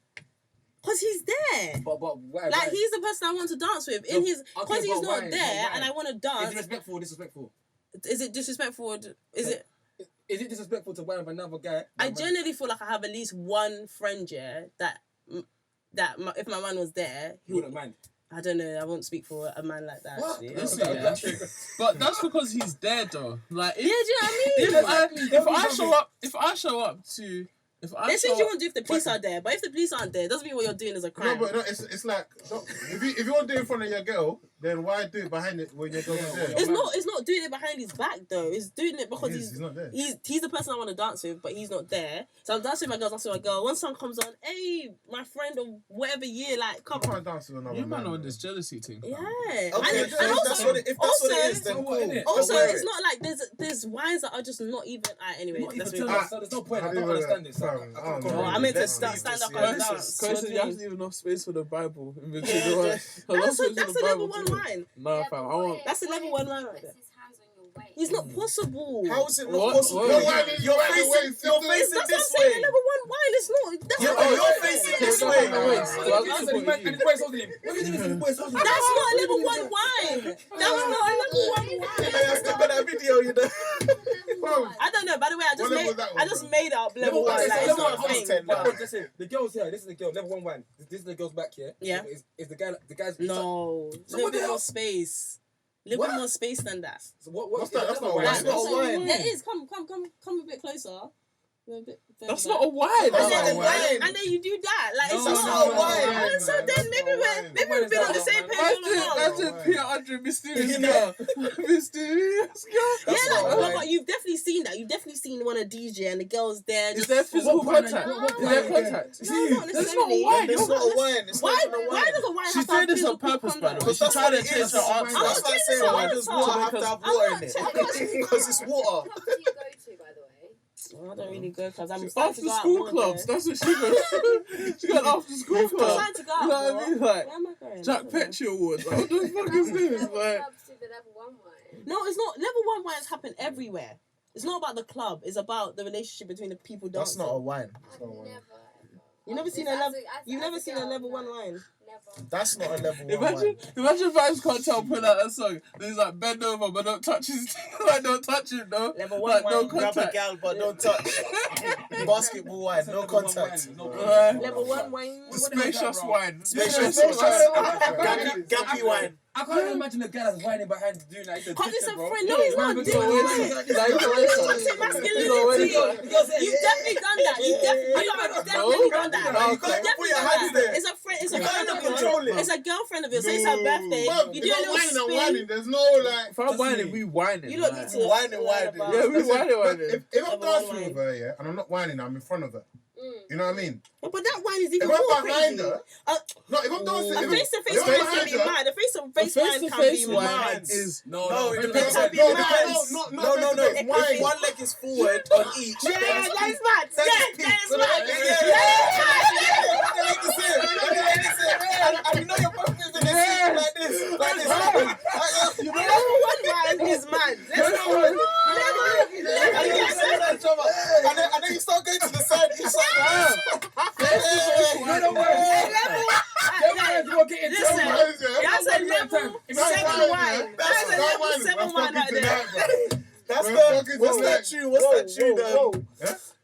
Because he's there. But why? Like, he's the person I want to dance with. No, Because okay, he's but not why? there Why? and I want to Is dance. it respectful or disrespectful? Is it disrespectful? Is it? Is it disrespectful to whine with another guy? I generally feel like I have at least one friend, yeah, if my man was there, You wouldn't mind. I don't know, I won't speak for a man like that, actually. Listen, yeah. But that's because he's there, though. Like, Yeah, do you know what I mean? if I show up to, There's things you won't do if the police are there, but if the police aren't there, it doesn't mean what you're doing is a No, crime. but no, it's like if you want to do it in front of your girl, then why do it behind it when your girl's not there? It's not doing it behind his back though. It's doing it because He's not there. He's the person I want to dance with, but he's not there. So I'm dancing with my girl, dancing with my girl. One song comes on, hey, my friend of whatever year, like, come I on. can't dance with another you man man. on this jealousy thing. Yeah. Okay, And so if that's what it is, then so cool. what, innit? also, Don't wear it's it. not like there's wines that are just not even. Anyway, Not let's even move tell on. us, so there's no point. I How don't do you understand know this. that? I I can't don't Oh, know. I meant to Let's stand leave up this and here. dance. Because What you do you have mean? to leave enough space for the Bible in between Yeah, the wine. That's a level 1 wine. Nah, fam, I want. That's a level 1 wine right there. It's not possible. How is it not What? possible? What? You're facing That's what I'm this saying. way. Level 1 wine. It's not. That's Yeah, not but a you're wine. facing Okay, this no, way. no, wait. So I'm And supporting the you. boys holding him. Look at him, the boys holding him. That's not a level 1 wine. That was not a level 1 wine. I still got that video, you know. I don't know. By the way, What level was that one, I just bro? made up level 1. one, Like, level it's one, not a level thing. 10 now. Listen, the girl's here. This is the girl. Level 1 wine. This is the girl's back here. Yeah. Is the guy's No. So Little what the bit hell? more space. Little bit What? more space than that. So what? What's that? That's not wine. That's not a wine. Yeah, it is. Come a bit closer. A bit further That's back. not a wine. And That's then, not a wine. and then you do that. Like, it's No, not no, a no, wine. no, Oh, so no, then that's maybe not a we're wine. we've been on the same page all along. That's Peter Andre, mysterious You know? girl. Mysterious girl. Yeah, That's like, not a no, wine. but you've definitely seen that. You've definitely seen one of DJ and the girls there. Is Just there physical What point? contact? What Is there point? contact? no, not That's not a necessarily. wine. It's not a wine. It's Why? not even a Why wine. does a wine She's have to doing have this on physical purpose, by the way. contact? She's That's trying what to it change is. her I'm answer. not That's like changing saying, the why does answer. water have to have water in it? Because it's water. Clubs do you go to, by the way? I don't really go because I'm starting After to go out school more clubs. there. That's what she goes. She got after school I'm club. starting to go out You know what I more. mean? Like, Where am I going? Jack Petty Awards. Like, what the fuck is this? Level Like, clubs do the level 1 wine. No, it's not. Level 1 wines happen everywhere. It's not about the club. It's about the relationship between the people That's dancing. not a wine. I've not a wine. never. You never seen a As level. as You've a never seen a girl, level 1 no. wine. Never. That's not a level 1 imagine Vibes Cartel put out a song. There's like bend over, but don't touch his. Like don't touch him, no. Level 1 Like no wine. Grab a contact. gal, but don't touch. Basketball wine, no contact. Level 1 wine. Spacious wine. Spacious wine. Gappy wine. I can't imagine a guy that's whining behind doing that. Because it's a friend. No, he's not doing So wait, that. like, you know, Toxic masculinity. You've definitely done that. You've definitely done that. No, you You've can't put definitely your done hands that. there. It's a friend. It's a You can't friend of even control yours. it. It's a girlfriend of yours. Say it's her birthday. Bruv, You if do a I'm little whining and spin. whining, there's no like. if I'm whining, we whining. You look like. need to Whining. Yeah, we whining. If I'm Level 1 dancing with her, yeah, and I'm not whining, I'm in front of her. Mm. You know what I mean? But that wine is If even I'm more behind crazy. her, no, if I'm dancing, A if face-to-face I'm wine behind can be her- mad. A face-to-face wine can be Face-to-face wine mad. is No, it no, depends. no, It no, depends. no, No, no, no. If If one leg is forward on each. Yeah, then it's that is mad. That Yeah, is that is peak. mad. And you know you're both moving this like this. You know Level 1 wine is mad. Let's go. and then you start going to the side. You start Listen, that's a level 7 wine. That's a level 7 wine right there. That's the. What's that tune? What's that tune? That's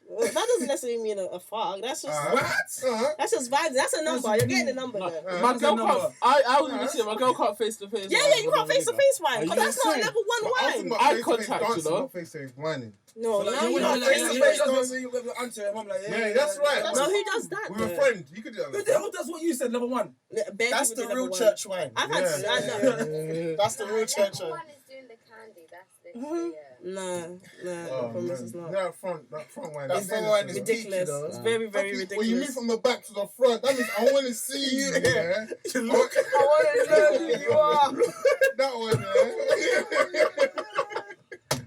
dog. That's just What? that's just vibes. That's a number. You're getting the number No, there. my girl can't. I was gonna say my girl can't face to face. Yeah, you can't face to face wine. Are Because you that's not a insane? level 1 wine. Eye contact, you know? Not face-to-face whining. No, Like, now you you know, can't like, face to face. you answer him. I'm like, Yeah, that's right. No, who does that? With a though? friend, you could do Who that. the hell does what you said, level 1? Bare That's people the do real level 1. church wine. I've had. Yeah. I know. That's the real church Level wine. 1 is doing the candy. That's literally No, I Oh, promise man. it's not. That front wine. That that's front wine is innocent. Ridiculous. though. It's very, very ridiculous. When you move from the back to the front, that means I want to see you. Yeah. You look. I want to know who you are. That one,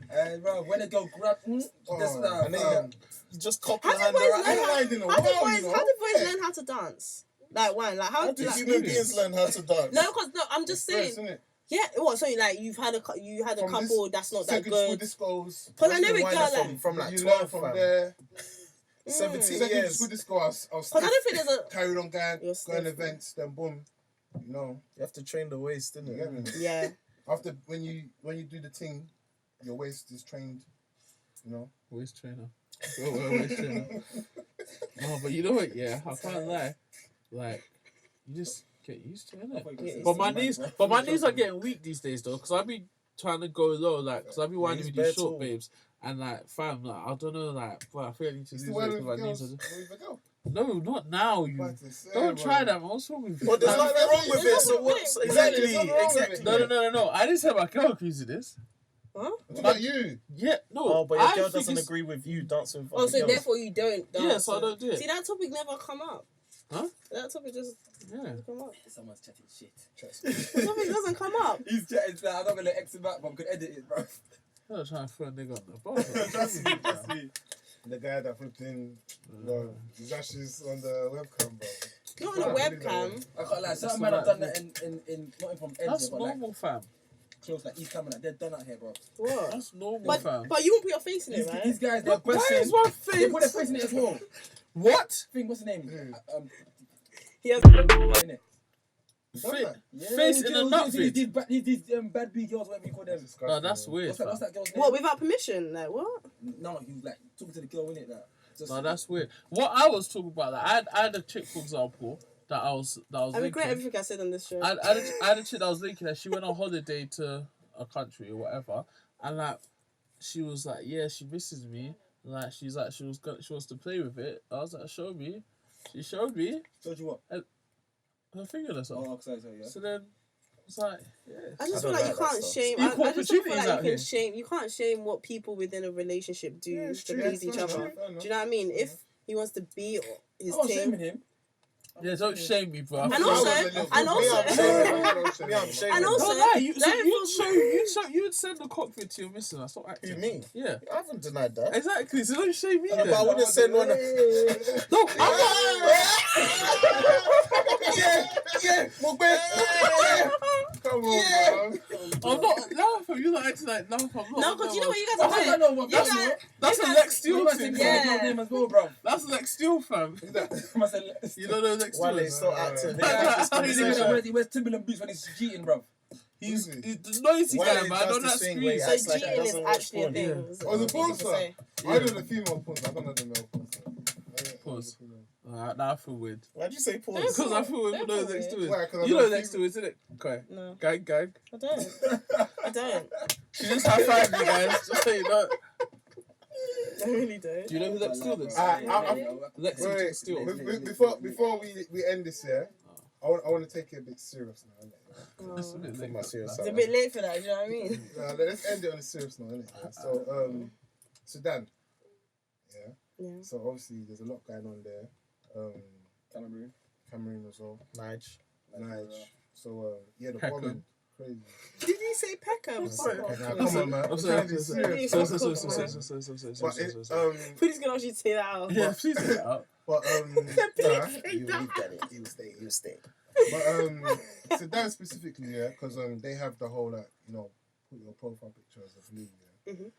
Hey, bro, when they go grab, that's that. And then you just cop How your do hand boys around. learn I ain't in a How do while, boys, you know. how do boys learn how to dance? Like wine, like how? How do like, human beings learn how to dance? no, because I'm just saying. Isn't it? Yeah, what? So like you had a From couple that's not that second school good. discos. Because I know a Wine girl from, like. from like you 12 learn from fam. there. 17 Second years. school disco, I was Because I don't think there's a. carried on going You're going stiff. events, then boom. You know, You have to train the waist, didn't you you? get me? Yeah. After when you do the thing, your waist is trained. You know. Waist trainer. Waist trainer. No, but you know what? Yeah, I can't lie. Like, you just get used to it. But my knees are getting weak these days though, because I've been trying to go low, like, because I've been winding with these short babes, and like, fam, like, I don't know, like, bro, I feel I need to lose weight because my knees are just. No, not now, you. Don't try that, man. What's wrong with you? Well, there's nothing wrong with it. So what's exactly? No. I didn't say my girl agrees with this. Huh? What about you? Yeah, no. Oh, but your I girl think doesn't it's- agree with you dancing with Oh, other so girls. therefore you don't dance. Yeah, so I don't do it. See, that topic never come up. Huh? That topic just Yeah. doesn't come up. Someone's chatting shit. The topic doesn't come up. He's chatting shit. I'm not gonna X him back, but I'm gonna edit it, bro. I'm not trying to throw a nigga on the bar. That's me. The guy that flipped in, his ashes on the webcam, bro. Not on a webcam. I can't lie. Certain That's men have not done that that in not from Edge, That's but like normal, fam. close, like East Cameron. Like, they're done out here, bro. What? That's normal, fam. But you won't put your face in it, right? These guys, they're Why is pressing. my They put their face? face in it as well. What? Thing, what's his name? He has. In it. Face in a nut fit. These bad B girls, whatever you call them. No, that's weird. What's fam. that girl's name? What, without permission? Like, what? No, he was like talking to the girl in it. Like, just, No, that's weird. What I was talking about, like, I had a chick, for example, that I was I regret linking. everything I said on this show. I had a chick that I was linking, and she went on holiday to a country or whatever, and like, she was like, yeah, she misses me. Like, she's like, she wants to play with it. I was like, show me. She showed me told you what? her fingerless off. Oh, sorry, yeah. So then, it's like, yeah. I just I feel don't like like you that can't stuff. shame. Equal I just don't feel opportunities like out you here. can shame. You can't shame what people within a relationship do Yeah, it's to true. please Yeah, each it's other. true. Do you know what I mean? If he wants to be his I'm not team, shaming him. Yeah, don't shame me, bro. And I also- was a little- and also- Me, I'm shaming. and also, Don't lie. learn You'd send the cockpit to your missus. That's not acting. Who, me? Yeah, I haven't denied that. exactly. So don't shame me. But then. I wouldn't send one. No, Yeah, Mugbe. Come on, bro. I'm not laughing. You're not acting like laugh. I'm not. no, because you know what you guys are I doing. know what You that's guys- That's a you Lex guys- Steele You thing. must Yeah. say name as well, bro. That's Lex Steele, fam. You don't know Lex Wale Steele. is so active. He wears Timberland boots when he's cheating, bro. He's the noisy Wale guy, man. does On this that thing screen. where he So acts like he cheating is doesn't watch actually a porn. thing. Yeah. is Oh, the what porn people star? say. I know the female porn star. I don't know the male porn star. Pause. Now I feel weird. Why'd you say pause? Because I feel weird. Don't You know feel Lex weird. Steele. Why? 'Cause I You know know the Lex Steele, isn't it? Okay. No, Gang. I don't. I don't. She just high five me, guys. Just so you know. I really don't. Do you know who Lex Steele is? Lex Wait, Steele. before we end this here, I want to take it a bit serious now. That's a bit For late. my serious It's a side. bit late for that. Do you know what I mean? Let's end it on a serious note, innit? Yeah? So, Sudan. Yeah. Yeah. So obviously there's a lot going on there. Cameroon as well. Nige. Nige. So yeah, the Peckham. bombing, crazy. Did he say Peckham? Nah, come on, man. I'm I'm sorry. trying to be serious. Sorry. But Please can actually say that out. Yeah, please get it out. but You get it. You stay. but Sudan specifically, yeah, because they have the whole like put your profile picture as a blue, yeah. Mhm.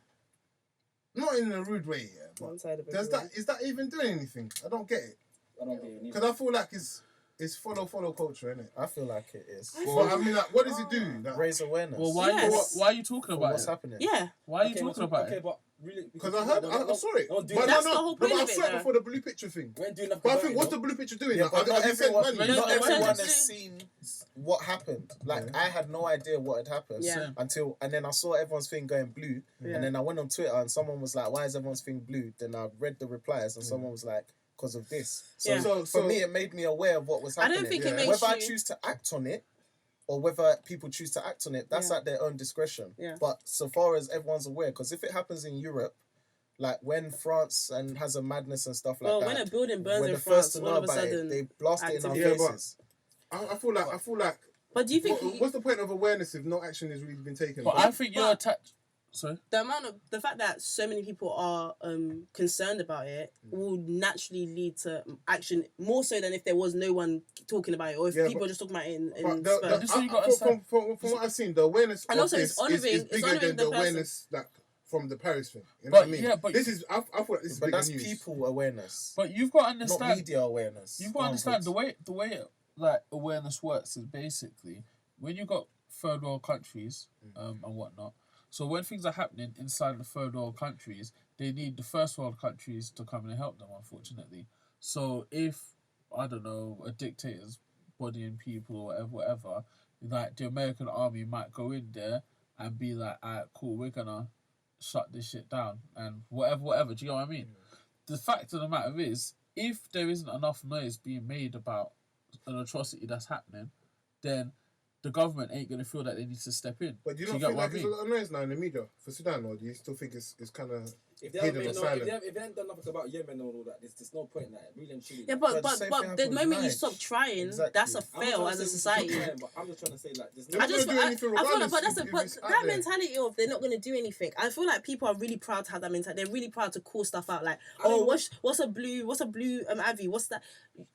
Not in a rude way, yeah. But One side of it. is that even doing anything? I don't get it. I don't get it. Because I feel like it's follow culture, innit? I feel like it is. But I mean, like, what does it do? Like, Raise awareness. Well, why are you talking for about what's it? happening? Yeah. Why are you talking about Okay, it? but really. Because I heard, I saw it. Don't do But that. That's the whole point I of it, saw it though. before the blue picture thing. We ain't doing nothing But I about think, it, what's though. the blue picture doing? Yeah, Like, but not have you sent everyone, money? No, not no, everyone no, has no. seen what happened. Like Yeah. I had no idea what had happened Yeah. and then I saw everyone's thing going blue, Yeah. and then I went on Twitter and someone was like, "Why is everyone's thing blue?" Then I read the replies and someone was like, "Because of this." So, Yeah. for me, it made me aware of what was I happening. don't think Yeah. it makes Whether I you. choose to act on it or whether people choose to act on it, that's Yeah. at their own discretion. Yeah. But so far as everyone's aware, because if it happens in Europe, like when France and has a madness and stuff like Well, that, when a building burns we're in the France, first to all know of a about it. sudden. They blast it in our Yeah, but- faces. I feel like. But do you think What's the point of awareness if no action has really been taken? But I think you're attached. Sorry. the fact that so many people are concerned about it will naturally lead to action more so than if there was no one talking about it or if Yeah, people but- are just talking about it in But spurts. This is what you gotta from what I've seen, the awareness And of also this it's honouring- is it's bigger honouring than the the person. awareness like from the Paris thing. You know But what I mean? yeah, but this is I feel like this is But bigger that's news. people awareness, But you've got to not understand. media awareness. You've got to understand the way like awareness works is basically when you got third world countries and whatnot. So when things are happening inside the third world countries, they need the first world countries to come in and help them. Unfortunately, so if I don't know a dictator's bodying people or whatever, like the American army might go in there and be like, "Alright, cool, we're gonna shut this shit down and whatever." Do you know what I mean? The fact of the matter is, if there isn't enough noise being made about an atrocity that's happening, then the government ain't gonna feel that they need to step in. But do you Do not get feel what like I there's mean? a lot of noise now in the media for Sudan, or do you still think it's kind of If they haven't hidden made or no, silent? if they haven't done nothing about Yemen and all that, there's no point in that. Really and truly. Yeah, But but the same but thing the happens moment with you marriage. stop trying, Exactly. that's a I'm not fail trying as to a say we society. should try, but I'm just trying to say like there's They're I not just gonna do I anything feel like, regardless but that's if but it's out that there. mentality of they're not gonna do anything. I feel like people are really proud to have that mentality. They're really proud to call stuff out. Like, I don't oh, know. what's a blue Avi? What's that?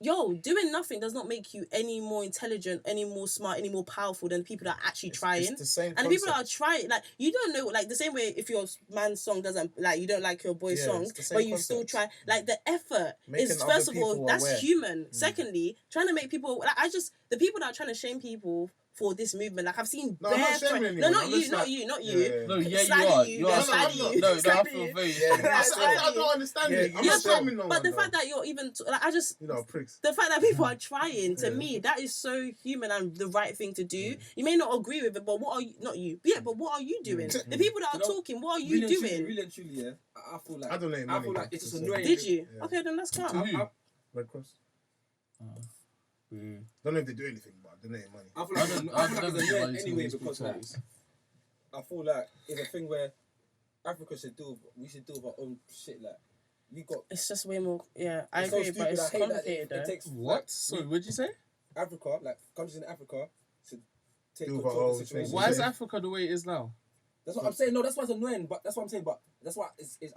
Yo, doing nothing does not make you any more intelligent, any more smart, any more powerful than people that are actually trying. It's the same And the people that are concept. trying, like, you don't know, like, the same way if your man's song doesn't, like, you don't like your boy's Yeah, song, it's the same but you still concept. try, like, the effort Making is, other first of all, people that's aware. human. Secondly, trying to make people, like, the people that are trying to shame people for this movement, like, I've seen No, I'm not bare shaming no, anyone. not I'm you, just not like- you, not Yeah, you. yeah. No, yeah, you Slagging are. you, You they're are. slagging you. No, I Slagging feel you. very. Yeah, I don't understand Yeah, it. you I'm not still- shaming no But one. the though. fact that you're even, like, I just, You know, pricks. the fact that people are trying, to Yeah. me, that is so human and the right thing to do. You may not agree with it, but what are you, not you, yeah, but what are you doing? The people that are You know, talking, what are you doing? Really and truly, yeah. I feel like I donate I money. feel like it's just to annoying. Did you? Yeah. Okay, then that's calm. To who? Red Cross. Mm. Don't know if they do anything, but I donate money. I feel like I've it's never annoying been to anyway these because like, charities. I feel like it's a thing where Africa should do. We should do our own shit. Like we got. It's just way more, yeah, I It's so agree, but stupid, it's I hate that complicated it though. takes What? like, Sorry, what'd you say? Africa, like countries in Africa, should take Do our control of own the situation. thing. Why is Africa the way it is now? That's what I'm saying. No, that's why it's annoying. But that's what I'm saying. But that's why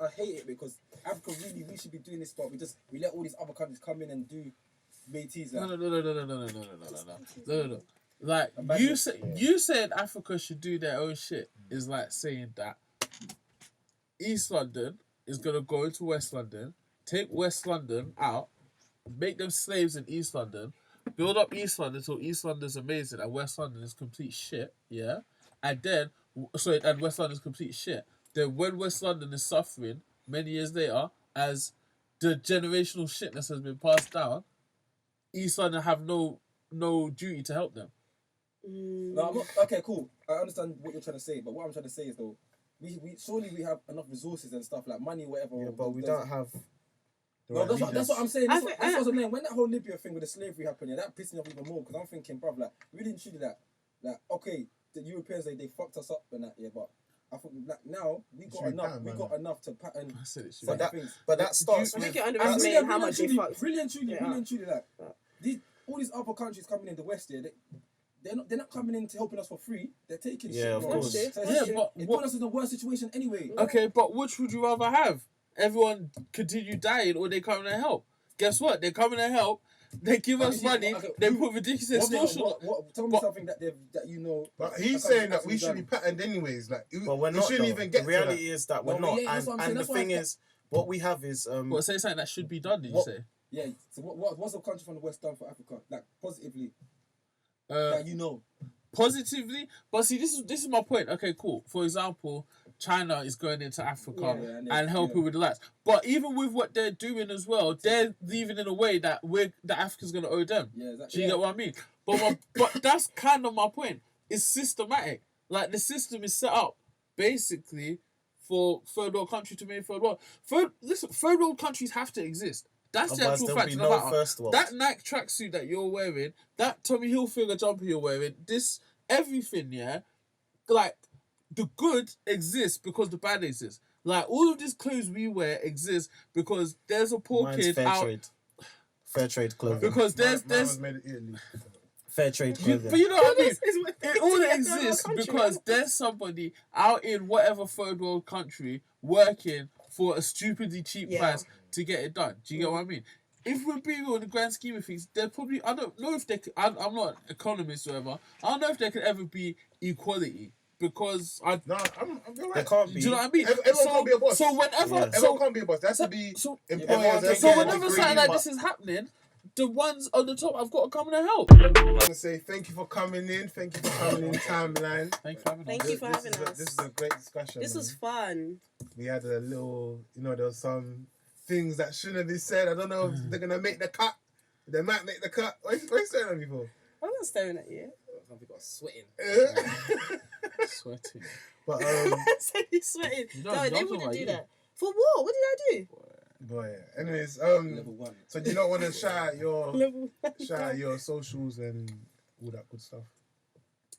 I hate it because Africa really we should be doing this, but we let all these other countries come in and do BTs. No, Like, no. Like you said Africa should do their own shit is like saying that East London is gonna go into West London, take West London out, make them slaves in East London, build up East London so East London's amazing and West London is complete shit, yeah? And then and West London's complete shit. Then when West London is suffering many years later, as the generational shitness has been passed down, East London have no duty to help them. no, I'm not, okay, cool. I understand what you're trying to say, but what I'm trying to say is though, we surely we have enough resources and stuff like money, whatever. Yeah, but we don't have. No, that's what I'm saying. That's what I'm saying. When that whole Libya thing with the slavery happened, yeah, that pissed me off even more because I'm thinking, bruv, like, really and truly, like, okay, the Europeans, they fucked us up and that, yeah, but I thought, like, now, we got enough to pattern I said it should But be. that starts I with. think you're underestimating how much they fucked. Really and truly, like, all these other countries coming in the West, yeah, they're not coming in to helping us for free. They're taking shit. Yeah, of bro. course. So Yeah, but it what- put us in a worse situation anyway. Okay, but which would you rather have? Everyone continue dying or they come in and help? Guess what? They come in and help. They give us money. They put ridiculous extortion. Tell me something that you know. But he's saying that we should be patterned anyways. Like, But we're not. shouldn't though. even get the reality is that we're No, not. yeah, that's what I'm saying. And the That's why thing is, what we have is. What, say something that should be done, did you What- say? Yeah. So what's the country from the West done for Africa? Like positively, Uh, that you know. positively, but see, this is my point. Okay, cool. For example, China is going into Africa Yeah, and helping with the lights. But even with what they're doing as well, they're leaving in a way that Africa's going to owe them. Yeah, exactly. Do you get what I mean? But that's kind of my point. It's systematic. Like, the system is set up basically for third world country to make third world. Third world countries have to exist. That's the Otherwise, actual there'll fact. be No no matter. first world. That Nike tracksuit that you're wearing, that Tommy Hilfiger jumper you're wearing, this everything, yeah, like the good exists because the bad exists. Like, all of these clothes we wear exist because there's a poor Mine's kid fair out. trade. Fair trade clothing. Because there's Mine was made in Italy. Fair trade clothing. but you know what I mean? It's It all exists because there's somebody out in whatever third world country working for a stupidly cheap price to get it done. Do you get what I mean? If we're being on the grand scheme of things, there probably, I don't know if they could, I'm not an economist or whatever, I don't know if there could ever be equality because No, you're There right. can't do be. you know what I mean? Everyone can't be a boss. So whenever, Yeah. Everyone can't be a boss. There has to be so employers. everyone that can so get a whenever degree, something like but- this is happening, the ones on the top have got to come and help. I want to say thank you for coming in. Thank you for coming in, Timeline. Thank you for having Thank us. you for having us. This is a great discussion. This man. was fun. We had a little, there was some things that shouldn't be said. I don't know if they're gonna make the cut. They might make the cut. What are you staring at me for? I'm not staring at you. Some people are sweating. Sweating. But So he's sweating. You No, don't- they don't wouldn't talk do about that. For what? What did I do? boy. Anyways, Level 1. so you don't want to shout out your Level. your socials and all that good stuff.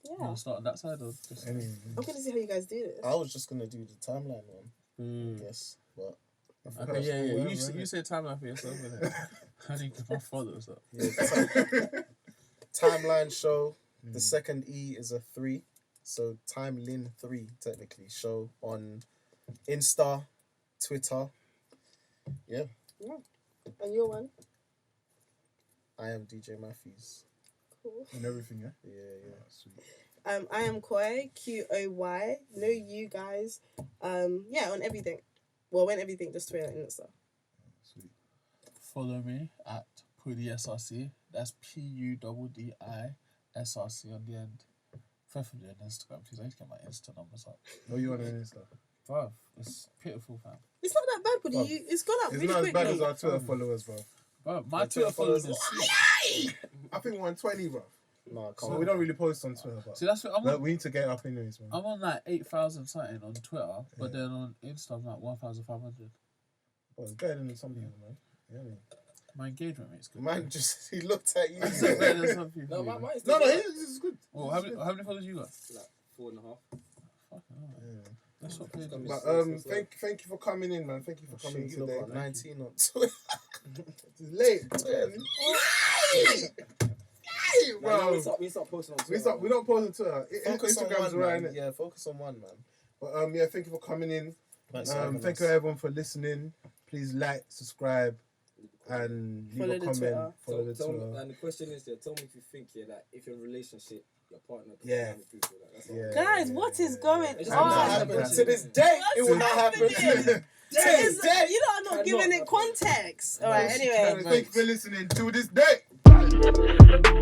Yeah. It's not on that side or just. Anyway, I'm gonna see how you guys do this. I was just gonna do the timeline one. Yes, but Okay, yeah. Whatever, You innit? say timeline for yourself, innit? I need to get my followers up. yeah, timeline show. The second E is a 3, so Timelin 3 technically. Show on Insta, Twitter. Yeah, And your one? I am DJ Matthews. Cool. and everything, yeah. Yeah. Sweet. I am Koi, Qoy. Know you guys. Yeah, on everything. Well, when everything, just Twitter and Insta. Sweet. Follow me at Puddi SRC. That's PUDDI SRC on the end. Preferably on Instagram, please. I need to get my Insta numbers up. Oh, you on Insta? Bruv, it's pitiful, fam. It's not that bad, Well, buddy. It's gone up It's really not as bad quickly. as our Twitter followers, bro. Bruv, my My Twitter Twitter followers followers is sick. I think we're on 20, bro. No, I can't. So we don't really post on Twitter, but See, that's what but we need to get it up anyways, man. I'm on like 8,000 something on Twitter, but then on Insta I'm like 1,500. Well, it's better than some people, man. Yeah, man. My engagement rate's good. Man, just he looked at you. It's better than some people. No, mine's No, still this is good. Oh, how many followers you got? like 4.5. Fucking hell. Yeah. That's not good. But thank you for coming in, man. Thank you for coming You look today. at 19 on Twitter. It's late. Bro, Bro, we start posting on we Twitter. don't post on Twitter. Focus on Instagram's one, right, man. innit? Yeah, focus on one, man. But yeah, thank you for coming in. Thanks for having Thank us. you everyone for listening. Please like, subscribe, and leave Follow a the comment. Twitter. Follow the Tell me, Twitter. and the question is, tell me if you think, like, if you're in a relationship, your partner can Yeah. find people, like, that's all. Yeah. Guys, what is going It's It will not on? happen. To this day, it will not happen. You lot are not Cannot giving it happen. context. All right, anyway. Thank you for listening to this day.